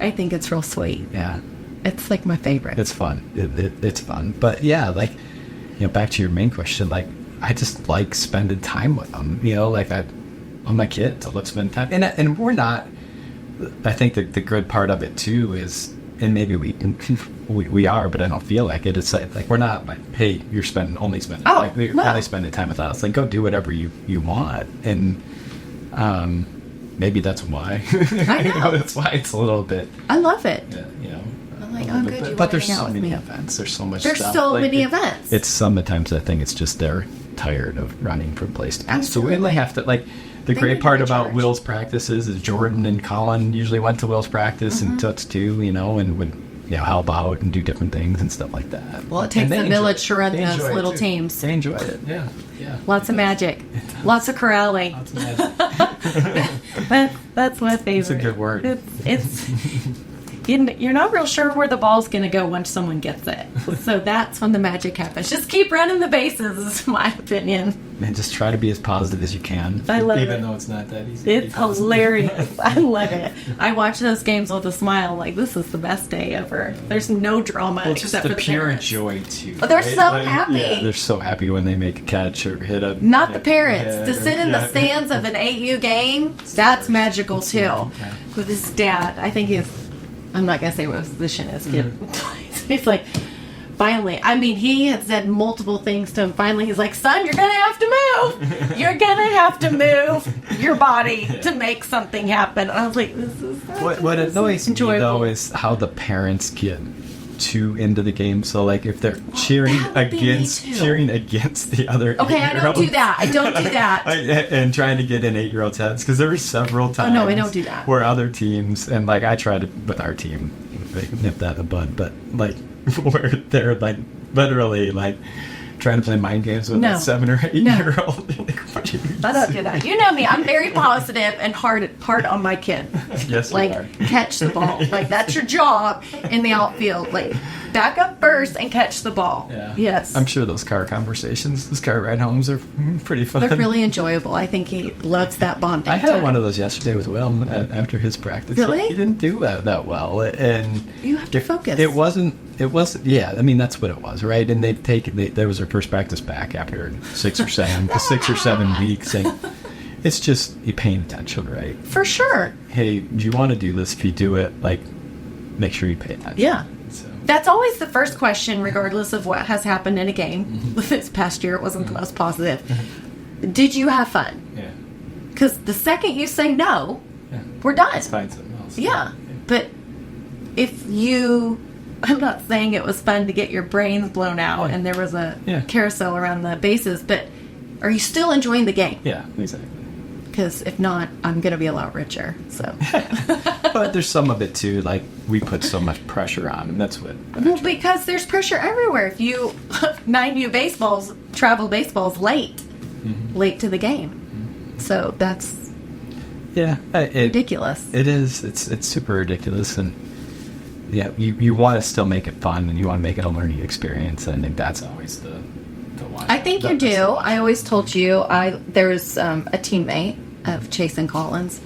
I think it's real sweet. Yeah, It's like my favorite. it's fun. It's fun. But yeah, like back to your main question, like I just like spending time with them. Like on my kids, I love spending time, and we're not. I think the good part of it too is, and maybe we are, but I don't feel like it. It's like we're not like, hey, you're only spending only spending time with us. Like, go do whatever you want, and maybe that's why. I know. That's why it's a little bit. I love it. I'm like, oh, good, you but wanna there's hang out so with many me. events. There's so much. There's stuff. so Like, many events. It's sometimes I think it's just they're tired of running from place to place. So Absolutely. and they have to like. The They great need part to be about charged. Will's practices is Jordan and Colin usually went to Will's practice and Toots too, and would help out and do different things and stuff like that. Well, it takes And they a enjoy village it. to run They those enjoy it, little too. teams. They enjoy it. Yeah. Lots of magic. Lots of corralling. Lots of magic. That's my favorite. It's a good word. It's you're not real sure where the ball's going to go once someone gets it. So that's when the magic happens. Just keep running the bases, is my opinion. And just try to be as positive as you can. I love even it. though it's not that easy. to be It's positive. hilarious. I love it. I watch those games with a smile, like this is the best day ever. There's no drama Well, just except the for the pure parents. joy too. Oh, they're right? so happy. Yeah, they're so happy when they make a catch or hit a. Not the parents. Yeah, To sit in the stands of an AU game, that's magical too. Yeah. With his dad, I think I'm not gonna say what his position is. Kid, Mm-hmm. he's like finally, I mean, he had said multiple things to him. Finally, he's like, son, you're going to have to move. You're going to have to move your body to make something happen. I was like, this is what annoys me, though, is how the parents get too into the game. So, like, if they're cheering against the other okay, I don't do that. and trying to get in 8-year-olds' heads, because there were several times no, I don't do that. where other teams, and, like, I tried it with our team, they nipped that in the bud, but, like, where they're, like, literally, like, trying to play mind games with a 7 or 8-year-old. I don't do that. You know me. I'm very positive and hard on my kid. Yes, like, you are. catch the ball. Like, that's your job in the outfield. Like, back up first and catch the ball. Yeah. Yes. I'm sure those car ride homes are pretty fun. They're really enjoyable. I think he loves that bonding. I had time. one of those yesterday with Will after his practice. Really? He didn't do that well, and You have to focus. It wasn't. Yeah, I mean that's what it was, right? And there was their first practice back after 6 or 7 weeks, and it's just you paying attention, right? For sure. Hey, do you want to do this? If you do it, like, make sure you pay attention. Yeah. So. That's always the first question, regardless of what has happened in a game. This past year, it wasn't the most positive. Did you have fun? Yeah. Because the second you say no, we're done. Let's find something else. Yeah. But if you... I'm not saying it was fun to get your brains blown out and there was a carousel around the bases, but are you still enjoying the game? Yeah, exactly. Because if not, I'm going to be a lot richer. So, but there's some of it too. Like, we put so much pressure on them. That's what. Well, because there's pressure everywhere. If you 9U travel baseballs late to the game, so that's ridiculous. It is. It's super ridiculous, and you want to still make it fun, and you want to make it a learning experience. And I think that's always the one. I think you do. I always told you. There was a teammate of Chase and Collins,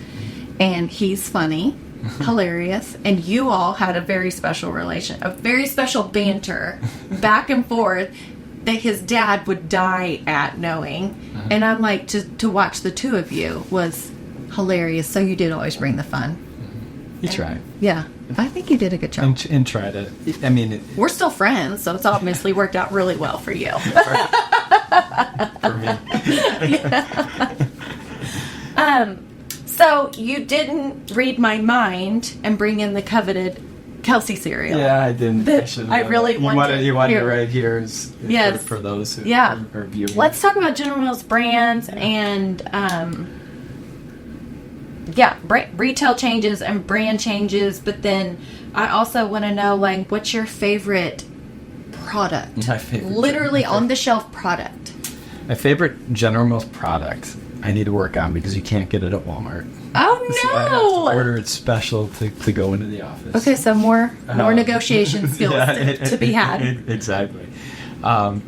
and he's funny, hilarious, and you all had a very special a very special banter back and forth that his dad would die at knowing. And I'm like, to watch the two of you was hilarious. So you did always bring the fun. You tried. Yeah. I think you did a good job. And try to. I mean, we're still friends, so it's obviously worked out really well for you. For me. So you didn't read my mind and bring in the coveted Kelsey cereal. Yeah, I didn't. I really wanted. You wanted it right here for those who are viewing. Let's talk about General Mills brands and retail changes and brand changes. But then I also want to know, like, what's your favorite product? My favorite, literally on the shelf product. My favorite General Mills product I need to work on because you can't get it at Walmart. Oh no! So I have to order it special to go into the office. Okay, so more negotiation skills to be had. Exactly.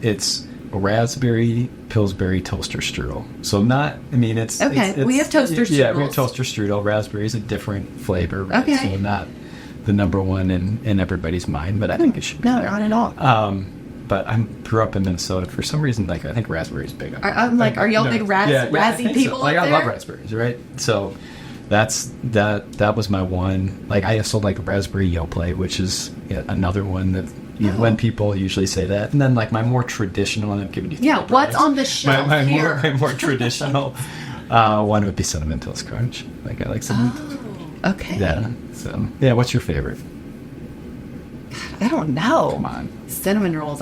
It's raspberry Pillsbury toaster strudel. So it's okay. It's, we have toaster strudels. Yeah, we have toaster strudel. Raspberry is a different flavor. Right? Okay. So not the number one in everybody's mind, but I think it should be. No, not at all. But I grew up in Minnesota. For some reason, like, I think raspberry's big. I'm like, are y'all big razzy people? So. Like, up I there? love raspberries, right? So that was my one. Like, I also like raspberry Yoplait, which is another one that when people usually say that. And then, like, my more traditional one, I'm giving you. Yeah, what's on the shelf here? My more traditional one would be Cinnamon Toast Crunch. Like, I like Cinnamon Toast Crunch. Okay. Yeah. So what's your favorite? I don't know. Come on. Cinnamon rolls.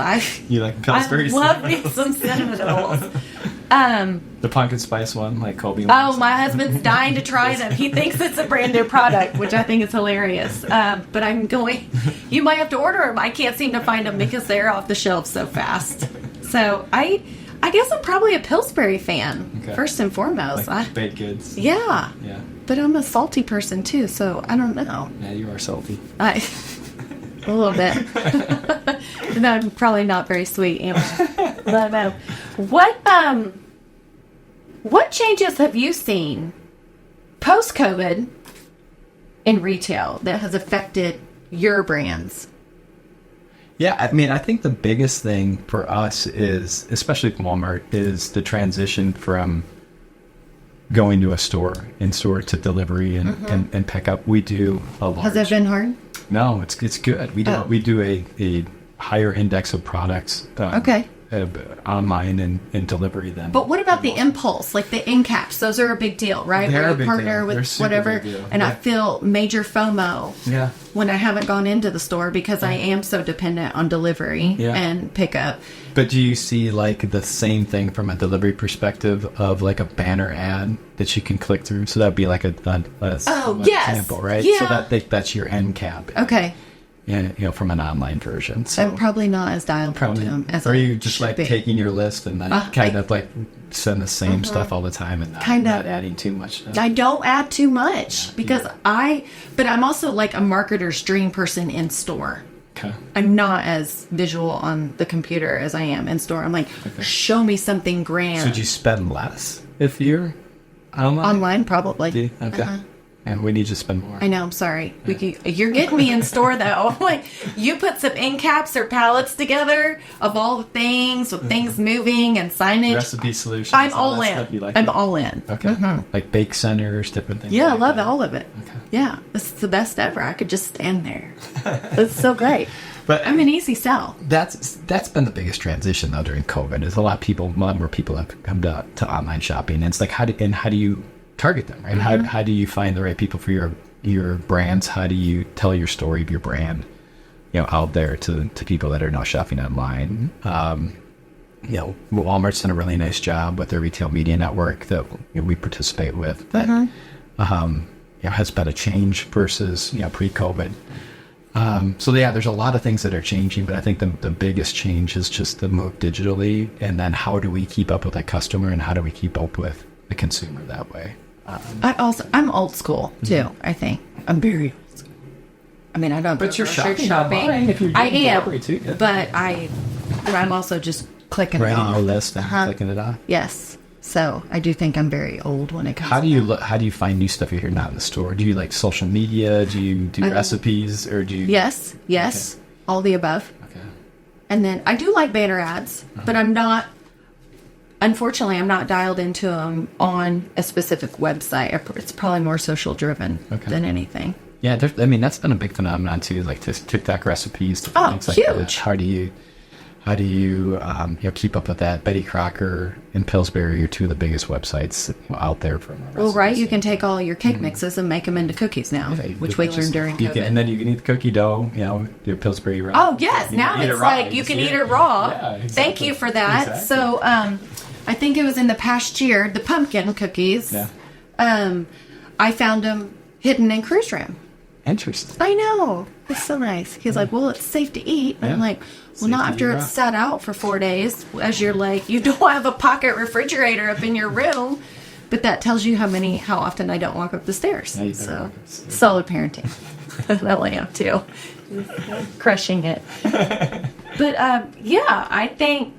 You like Pillsbury? I love me some cinnamon rolls. The pumpkin spice one, like Kobe. Oh, my husband's dying to try them. He thinks it's a brand new product, which I think is hilarious. But I'm going. You might have to order them. I can't seem to find them because they're off the shelves so fast. So I guess I'm probably a Pillsbury fan first and foremost. Like baked goods. Yeah. Yeah. But I'm a salty person too, so I don't know. Yeah, you are salty. A little bit. No, I'm probably not very sweet. But I know. What changes have you seen post-COVID in retail that has affected your brands? Yeah, I mean, I think the biggest thing for us is, especially with Walmart, is the transition from going to a store to delivery and pick up. We do a large. Has that been hard? No, it's good. We do a higher index of products. Okay. Online and delivery than. But what about the impulse, like the end caps? Those are a big deal, right? They're Where a you big partner deal. They're with super whatever, big deal. and I Yeah. feel major FOMO Yeah. when I haven't gone into the store because I am so dependent on delivery Yeah. and pickup. But do you see like the same thing from a delivery perspective of like a banner ad that you can click through? So that'd be like an yes. example, right? Yeah. So that's your end cap. Okay. Yeah, from an online version. So I'm probably not as dialed into them as or I you just should like be. taking your list and then kind of like send the same stuff all the time and not adding too much stuff. I don't add too much because but I'm also like a marketer's dream person in store. Okay. I'm not as visual on the computer as I am in store. I'm like, show me something grand. So do you spend less if you're online? Online, probably. Do you? Okay. And we need to spend more. I know, I'm sorry. You're getting me in store, though. I'm like, you put some end caps or pallets together of all the things, with things moving and signage. Recipe solutions. I'm all all that in. stuff you like I'm it? all in. Okay. Like bake centers, different things. Yeah, I like love that. all of it. Okay. Yeah, this is the best ever. I could just stand there. It's so great. But I'm an easy sell. that's been the biggest transition though during COVID. Is a lot more people have come to online shopping, and it's like how do you target them, right? How do you find the right people for your brands? How do you tell your story of your brand, out there to people that are now shopping online? Walmart's done a really nice job with their retail media network that we participate with. That has been a change versus pre-COVID. So there's a lot of things that are changing, but I think the biggest change is just the move digitally, and then how do we keep up with that customer, and how do we keep up with the consumer that way? I'm old school too. I think I'm very old school. I mean, I don't. But you're grocery shopping online if you're I doing am, delivery too, yeah. but I'm also just clicking it Writing off. your list and clicking it off. Yes. So I do think I'm very old when it comes. How do you how do you find new stuff if you're not in the store? Do you like social media? Do you do recipes, or do you? Yes. Okay. All the above. Okay. And then I do like banner ads, but I'm not. Unfortunately, I'm not dialed into them on a specific website. It's probably more social driven than anything. Yeah, that's been a big phenomenon too. Like TikTok recipes, things like huge. that. How do you keep up with that? Betty Crocker and Pillsbury are two of the biggest websites out there for recipes. Well, right, you can take all your cake mixes and make them into cookies now, which we learned during COVID. And then you can eat the cookie dough, your Pillsbury raw. Oh, yes, now it's like you can eat it raw. Yeah, exactly. Thank you for that. Exactly. So, I think it was in the past year, the pumpkin cookies, I found them hidden in Cruise Room. Interesting. I know. It's so nice. He's like, well, it's safe to eat. And I'm like, well, not after it's sat out for 4 days, as you're like, you don't have a pocket refrigerator up in your room. But that tells you how often I don't walk up the stairs. So, solid parenting. That I am too. Crushing it. But, I think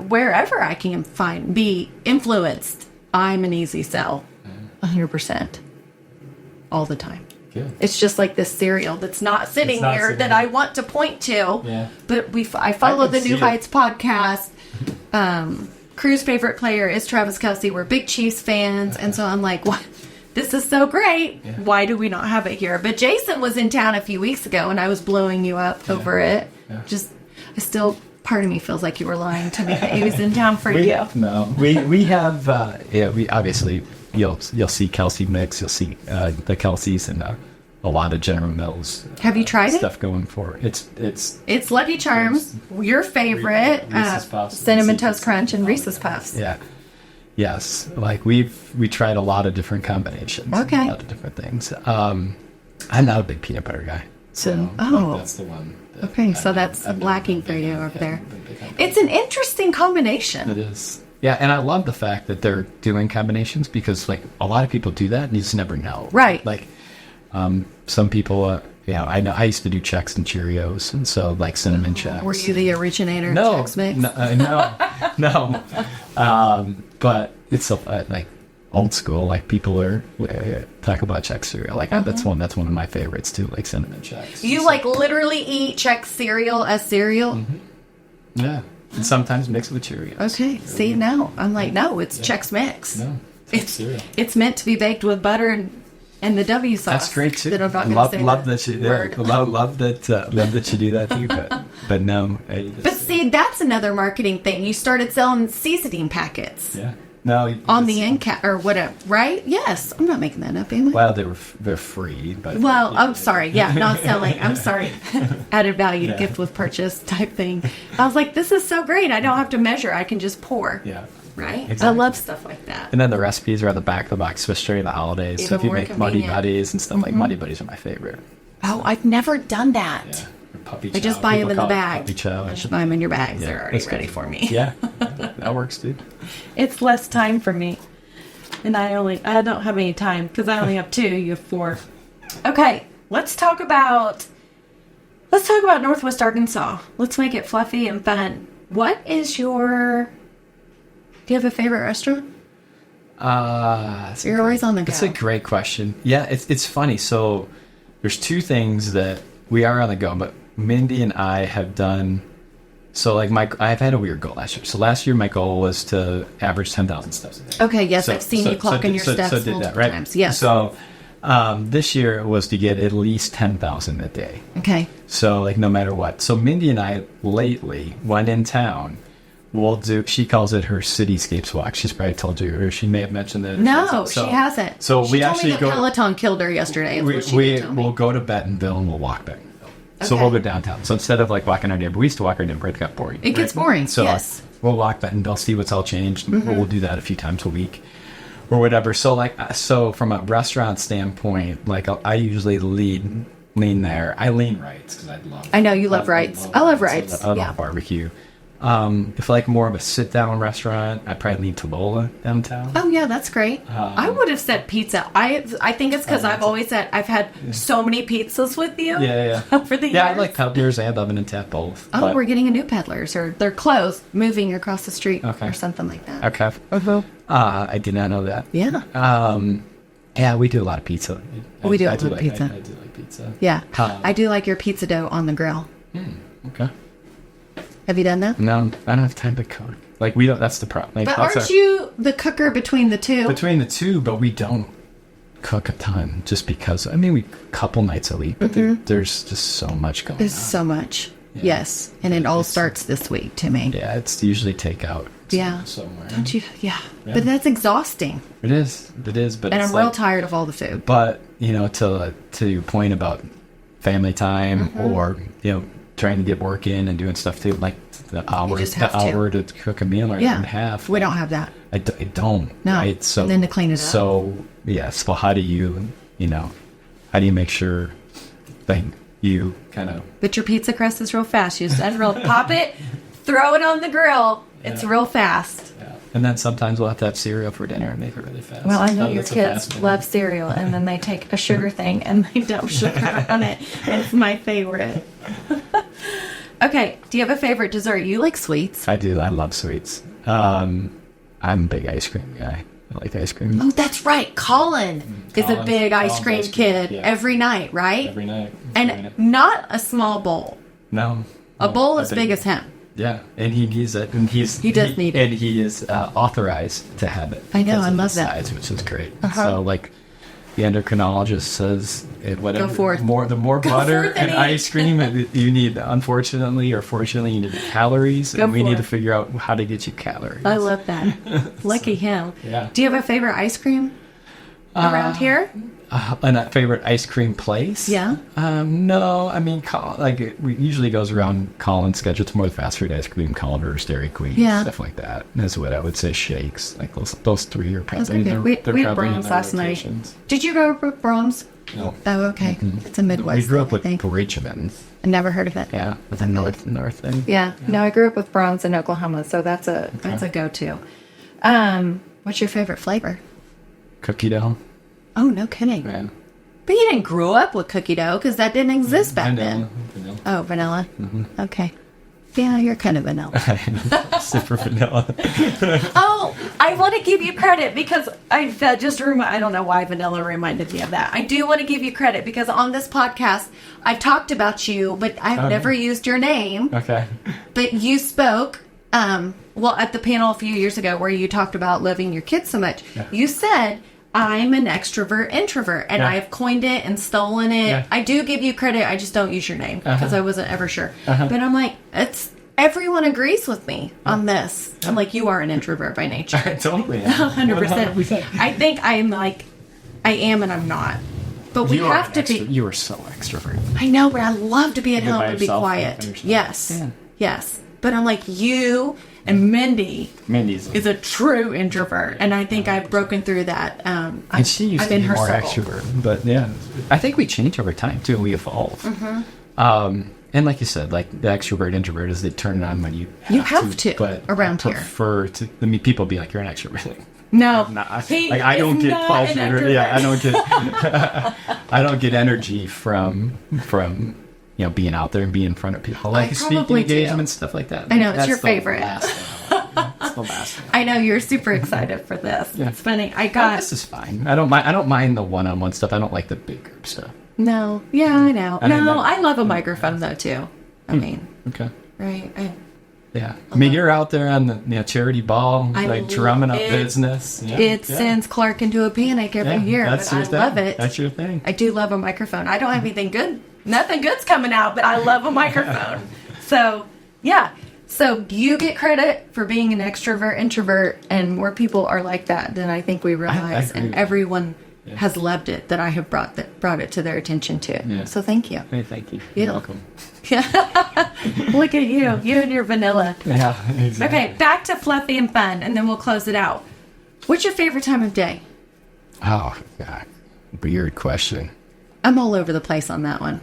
wherever I can be influenced, I'm an easy sell. 100%. All the time. Good. It's just like this cereal that's not sitting here that I want to point to. Yeah. But I follow the New Heights podcast. Crew's favorite player is Travis Kelce. We're big Chiefs fans. And so I'm like, what? This is so great. Yeah. Why do we not have it here? But Jason was in town a few weeks ago and I was blowing you up over it. Yeah. Part of me feels like you were lying to me that he was in town for you. No. We have, we obviously... You'll see Kelsey mix. You'll see the Kelseys and a lot of General Mills. Have you tried stuff going for it? It's Lucky Charms, your favorite, Reese's Puffs, Cinnamon Toast Crunch, and Reese's Puffs. Yeah, yes. Like we tried a lot of different combinations. Okay, a lot of different things. I'm not a big peanut butter guy, so that's the one. Okay, so that's lacking for you over there. It's an interesting combination. It is. Yeah, and I love the fact that they're doing combinations because, like, a lot of people do that and you just never know. Right. Like, some people, I know I used to do Chex and Cheerios, and so, like, cinnamon Chex. Were you the originator of Chex Mix? No. But it's, like, old school. Like, people are talk about Chex cereal. Like, that's one of my favorites, too, like cinnamon Chex. You, like, literally eat Chex cereal as cereal? Mm-hmm. Yeah. And sometimes mixed with Cheerios. Okay. See, now I'm like, no, it's Chex Mix. No, it's meant to be baked with butter and And the W sauce. That's great too. That I'm not going to say love that you word. love that you do that too. But no. But see, that's another marketing thing. You started selling seasoning packets. Yeah. No. On the end cap or whatever, right? Yes, I'm not making that up, am I? Well, they're free, but well, I'm sorry. Yeah, not selling. I'm sorry. Added value, gift with purchase type thing. I was like, this is so great. I don't have to measure. I can just pour. Yeah. Right? Exactly. I love stuff like that. And then the recipes are at the back of the box, especially during the holidays. Even so if you more make Muddy convenient. Buddies and stuff like Muddy Buddies are my favorite. Oh, I've never done that. Yeah. Or puppy I just chow. buy them People in the call it bag. Puppy chow. I just buy them in your bags. Yeah, They're already that's ready good. for me. Yeah. That works, dude. It's less time for me. And I don't have any time because I only have 2. You have 4. Okay, let's talk about Northwest Arkansas. Let's make it fluffy and fun. What is do you have a favorite restaurant? You're always on the go. That's a great question. Yeah, it's funny. So there's 2 things that we are on the go, but Mindy and I have done. So like I've had a weird goal last year. So last year my goal was to average 10,000 steps a day. Okay, yes, I've seen you clocking your steps multiple times. Yes. So this year was to get at least 10,000 a day. Okay. So like no matter what. So Mindy and I lately went in town. She calls it her cityscapes walk. She's probably told you, or she may have mentioned that. No, she hasn't. So she we told actually me that Peloton killed her yesterday. We'll go to Bentonville and we'll walk back. So we'll go downtown. So instead of like walking our neighborhood, we used to walk our neighborhood. It got boring. It gets boring. So yes. We'll walk Bentonville, see what's all changed. We'll do that a few times a week or whatever. So from a restaurant standpoint, like I usually lean there. I lean Wrights because I know you love Wrights. I love Wrights. I love barbecue. If like more of a sit down restaurant, I'd probably lean to Lola downtown. Oh yeah, that's great. I would have said pizza. I think it's because I've always said I've had so many pizzas with you. Yeah. Over the years. Yeah, I like Peddlers and Oven and Tap both. Oh, we're getting a new Peddlers, or they're closed, moving across the street, or something like that. Okay. I did not know that. Yeah. Yeah, we do a lot of pizza. We do a lot of pizza. I do like pizza. Yeah. I do like your pizza dough on the grill. Okay. Have you done that? No, I don't have time to cook. Like we don't. That's the problem. Like, but aren't you the cooker between the two? Between the two, but we don't cook a ton just because. I mean, we couple nights a week, but there's just so much going on. There's so much. Yeah. Yes, and it all starts this week to me. Yeah, it's usually takeout. Yeah. Somewhere. Don't you? Yeah. But that's exhausting. It is. But and it's I'm real tired of all the food. But to your point about family time or trying to get work in and doing stuff too, like the hour to cook a meal or and a half. We don't have that. I don't. No. Right? So, and then to clean it up. So yes. Well, how do you make sure that you kind of? But your pizza crust is real fast. You just pop it, throw it on the grill. It's real fast. Yeah. And then sometimes we'll have to have cereal for dinner and make it really fast. Well, I know your kids love cereal, and then they take a sugar thing and they dump sugar on it. It's my favorite. Okay, do you have a favorite dessert? You like sweets? I do. I love sweets. I'm a big ice cream guy. I like ice cream. Oh, that's right. Colin is a big ice cream kid every night, right? Every night. And not a small bowl. No. A bowl as big as him. Yeah, and he needs it, and he is authorized to have it. I know, I love that, size, which is great. So, like, the endocrinologist says, whatever, go forth. The more butter and ice cream you need. Unfortunately or fortunately, you need calories, and we need to figure out how to get you calories. I love that. Lucky him. Yeah. Do you have a favorite ice cream around here? A favorite ice cream place? Yeah. No, I mean, it usually goes around Colin's schedule. It's more fast food ice cream, Culver's, Dairy Queen, stuff like that. That's what I would say. Shakes, like those 3 are probably. We had Brahms last night. Did you go with Brahms? No. Oh, okay. It's a Midwest. We grew up with Bridgman's. I never heard of it. Yeah, with the north thing. Yeah. No, I grew up with Brahms in Oklahoma, so that's a go-to. What's your favorite flavor? Cookie dough. Oh, no kidding. Yeah. But you didn't grow up with cookie dough because that didn't exist back then. Vanilla. Oh, vanilla. Okay. Yeah, you're kind of vanilla. Super vanilla. Oh, I want to give you credit because I don't know why vanilla reminded me of that. I do want to give you credit because on this podcast, I've talked about you, but I've never used your name. Okay. But you spoke, at the panel a few years ago where you talked about loving your kids so much. Yeah. You said, I'm an extrovert introvert, and I've coined it and stolen it. Yeah. I do give you credit. I just don't use your name because I wasn't ever sure. But I'm like, everyone agrees with me on this. I'm like, you are an introvert by nature. Totally. 100%. I think I'm like, I am and I'm not. But we have to be. You are so extrovert. I know, but I love to be at home by and be yourself, quiet. Yes. Yeah. Yes. But I'm like, you and Mindy's is a true introvert. And I think I've broken through that. and she used I'm to in be her more circle. extrovert. But yeah, I think we change over time too. We evolve. And like you said, like the extrovert introvert is they turn it on when you have to But around I here. prefer to. I mean, people be like, "You're an extrovert." Like, No. I don't get not an pleasure. Yeah, I introvert. don't get. I don't get energy from being out there and being in front of people, like speaking probably do. engagements, stuff like that. I know, it's That's your the favorite. last thing. That's the last thing. I know you're super excited for this. Yeah. It's funny. I Oh, got this is fine. I don't mind. I don't mind the one-on-one stuff. I don't like the big group stuff. no. Yeah, I know. I don't know. I love a microphone though too. I mean, Okay. right? Yeah. I mean, you're out there on the charity ball, I like drumming up it- business. Yeah. It Yeah. sends Clark into a panic every Yeah, year, that's but I your thing. love it. That's your thing. I do love a microphone. I don't have anything good. Nothing good's coming out, but I love a microphone. So, yeah. So, you get credit for being an extrovert, introvert, and more people are like that than I think we realize. agree And with everyone has loved it that I have brought it to their attention too. Yeah. So, thank you. Hey, thank you. Yeah. You're welcome. Look at you and your vanilla. Yeah. Exactly. Okay, back to fluffy and fun, and then we'll close it out. What's your favorite time of day? Oh, God. Weird question. I'm all over the place on that one.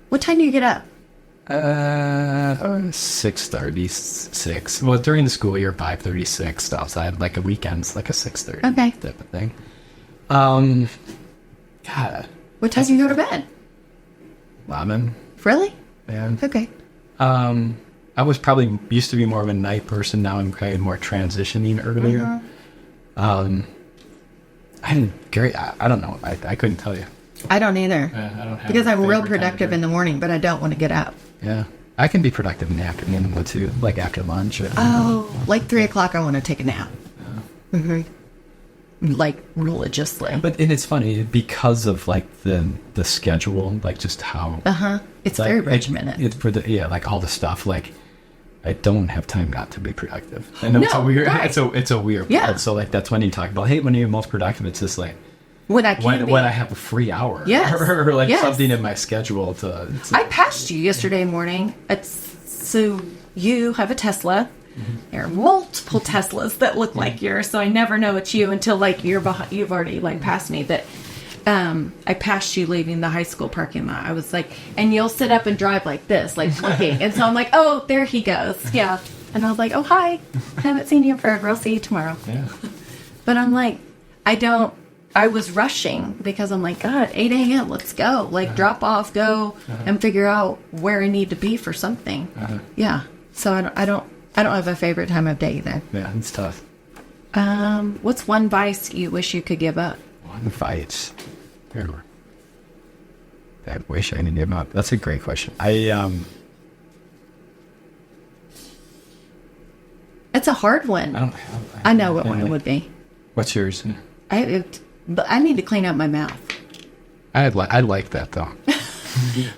What time do you get up? 6:36. Well, during the school year, 5:36. Outside, like a weekend's like a 6:30. Okay. Type of thing. God. What time do you go to bed? 11. Really? And Okay. I was probably used to be more of a night person. Now I'm kind of more transitioning earlier. I don't know. I couldn't tell you. I don't either. I don't have Because a I'm real favorite time productive of in the morning, but I don't want to get up. day. Yeah. I can be productive in the afternoon too, like after lunch. Oh, like 3 o'clock, I want to take a nap. Like religiously. And it's funny because of like the schedule, like just how It's like, very regimented. It's for like all the stuff. Like I don't have time not to be productive. I know it's a No, weird. right. It's a weird. Yeah. Part. So like that's when you talk about when are you most productive? It's just like when I can be. when I have a free hour. Yes. or like Yes. something in my schedule to. I passed you yesterday morning. So you have a Tesla. There are multiple Teslas that look like yours, so I never know it's you until like you're behind. You've already like passed me. But I passed you leaving the high school parking lot. I was like, and you'll sit up and drive like this, like looking. And so I'm like, oh, there he goes. Yeah. And I was like, oh, hi. Haven't seen you forever. I'll see you tomorrow. Yeah. But I'm like, I was rushing because I'm like, God, 8 a.m. Let's go. Like drop off, go and figure out where I need to be for something. Yeah. So I don't have a favorite time of day either. Yeah, it's tough. What's one vice you wish you could give up? One fight. I wish I didn't give up. That's a great question. It's a hard one. I know what one it would be. What's yours? But I need to clean up my mouth. I like that though.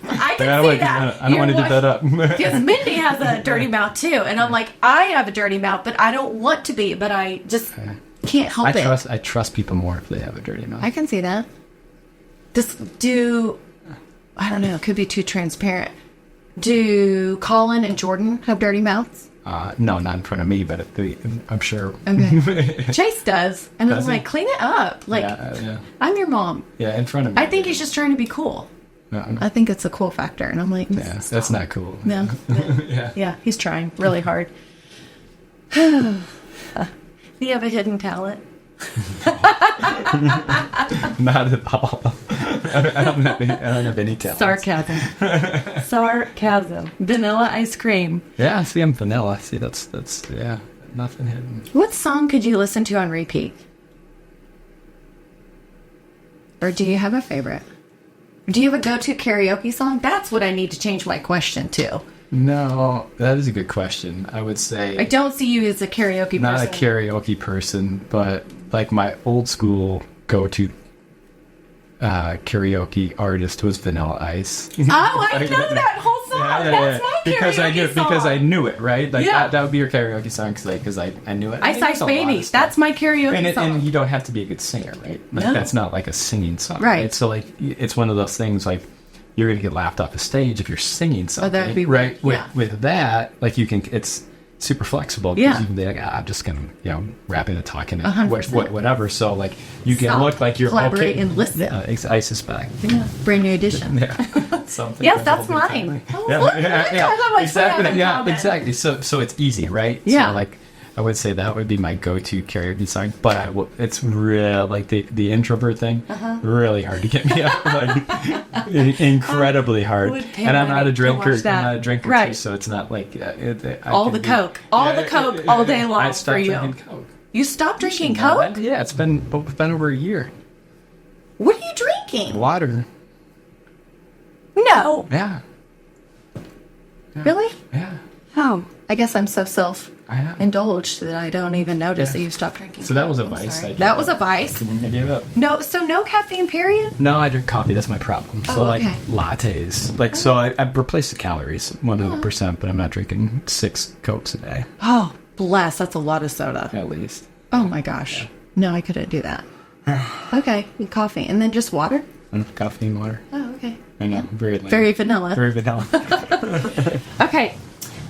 I can I see like that. I don't want to give that up. Because Mindy has a dirty mouth too, and I'm like, I have a dirty mouth, but I don't want to be, but I just can't help it. I trust people more if they have a dirty mouth. I can see that. I don't know, it could be too transparent. Do Colin and Jordan have dirty mouths? No, not in front of me, but I'm sure. Okay. Chase does. And Does I'm he? like, clean it up. Like, Yeah. I'm your mom. Yeah, in front of me. I think he's just trying to be cool. No. I think it's a cool factor. And I'm like, Yeah, that's not cool. no. Yeah. Yeah, he's trying really hard. Do you have a hidden talent? Not at all. I don't have any talent. Sarcasm. Vanilla ice cream. Yeah, see, I'm vanilla. See, that's nothing hidden. What song could you listen to on repeat? Or do you have a favorite? Do you have a go-to karaoke song? That's what I need to change my question to. No, that is a good question. I would say I don't see you as a karaoke not person. a karaoke person, but like my old school go-to karaoke artist was Vanilla Ice. Oh, I know that whole song. That's my karaoke song. Because I knew it, right? Like Yeah. that would be your karaoke song because I knew it. Ice Ice Baby. That's my karaoke song. And you don't have to be a good singer, right? Like No. that's not like a singing song, Right. So like it's one of those things like you're gonna get laughed off the stage if you're singing something. that'd be right. weird. Yeah. With that, like you can, it's super flexible. 'Cause Yeah. you can be like, I'm just gonna, rapping and talking and 100%. whatever. So like you can Stop, look like you're collaborate okay. and listen. Yeah, Ice is back. Yeah. Brand new edition. Yeah. Something. Yes, that's mine. Oh, look, I have my Exactly. friend Yeah, comment. exactly. So it's easy, right? Yeah. So like, I would say that would be my go-to karaoke song, but it's real like the introvert thing, really hard to get me up, like incredibly hard. Would pay And I'm not money a to drinker. watch that. I'm not a drinker, Right. too, so it's not like All the Coke. All the Coke all day long I for stopped you. drinking Coke. You stopped drinking You know Coke? that? Yeah, it's been over a year. What are you drinking? Water. No. Yeah. Really? Yeah. Oh, I guess I'm so I know. self-indulged that I don't even notice that you stopped drinking. So that was a I'm vice. sorry. I That was a vice. gave up. No, so no caffeine, period? No, I drink coffee. That's my problem. So, like, okay. lattes. Like, so I've replaced the calories 100%, but I'm not drinking 6 Cokes a day, Oh, bless. That's a lot of soda. at least. Oh, my gosh. No, I couldn't do that. Okay, coffee. And then just water? And coffee and water. Oh, okay. I know. Very lame. Very vanilla. Very vanilla. Okay.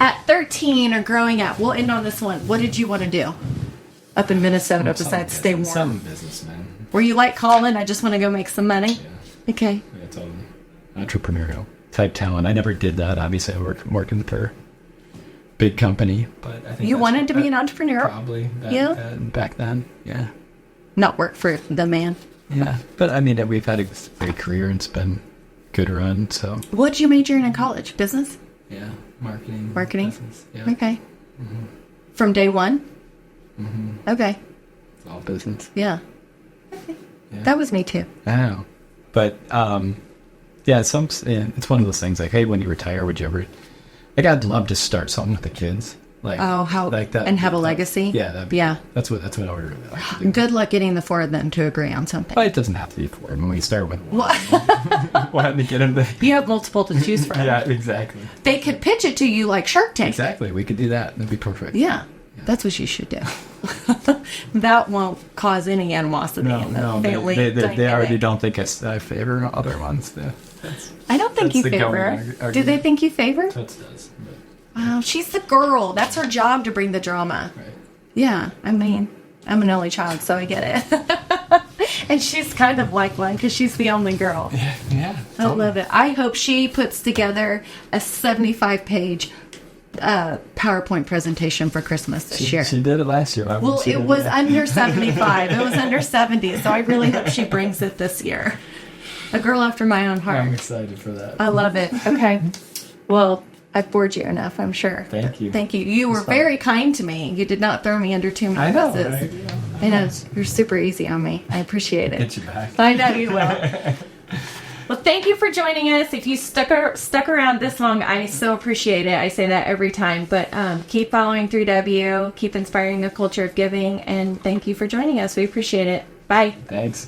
At 13 or growing up, we'll end on this one. What did you want to do up in Minnesota besides stay warm? Some business, man. Were you like Colin? I just want to go make some money? Yeah. Okay. Yeah, totally. Entrepreneurial type talent. I never did that. Obviously, I working for a big company. But I think You that's- wanted to be an entrepreneur? Probably. Yeah. Back then. Yeah. Not work for the man. Yeah. But I mean, we've had a great career and it's been good run. So. What did you major in college? Business? Yeah. Marketing. Marketing? Business. Yeah. Okay. From day one? Okay. It's all business. Yeah. Yeah. That was me too. I know. But, yeah, it's one of those things like, hey, when you retire, would you ever, like, I'd love to start something with the kids. Like, Oh, how like that. and have a legacy? Yeah. Yeah. That's what I would really like to do. Good luck getting the four of them to agree on something. But it doesn't have to be for when we start with one. What? Why didn't get into You have multiple to choose from. Yeah, exactly. They could pitch it to you like Shark Tank. Exactly. We could do that. That'd be perfect. Yeah. That's what you should do. That won't cause any animosity in the family. They dynamic. already don't think I favor other ones. I don't think that's you the favor. going Do argument. they think you favor? Toots does. Wow, she's the girl. That's her job to bring the drama. Right. Yeah, I mean, I'm an only child, so I get it. And she's kind of like one because she's the only girl. Yeah. I love it. I hope she puts together a 75-page PowerPoint presentation for Christmas this year. She did it last year. Well, it was under 75. It was under 70, so I really hope she brings it this year. A girl after my own I'm heart. excited for that. I love it. Okay. Well, I've bored you enough, I'm sure. Thank you. Thank you. You were fun. very kind to me. You did not throw me under too many I know. buses. Right? I know. You're super easy on me. I appreciate it. Get you back. I know you will. Well, thank you for joining us. If you stuck around this long, I so appreciate it. I say that every time. But keep following 3W, keep inspiring a culture of giving, and thank you for joining us. We appreciate it. Bye. Thanks.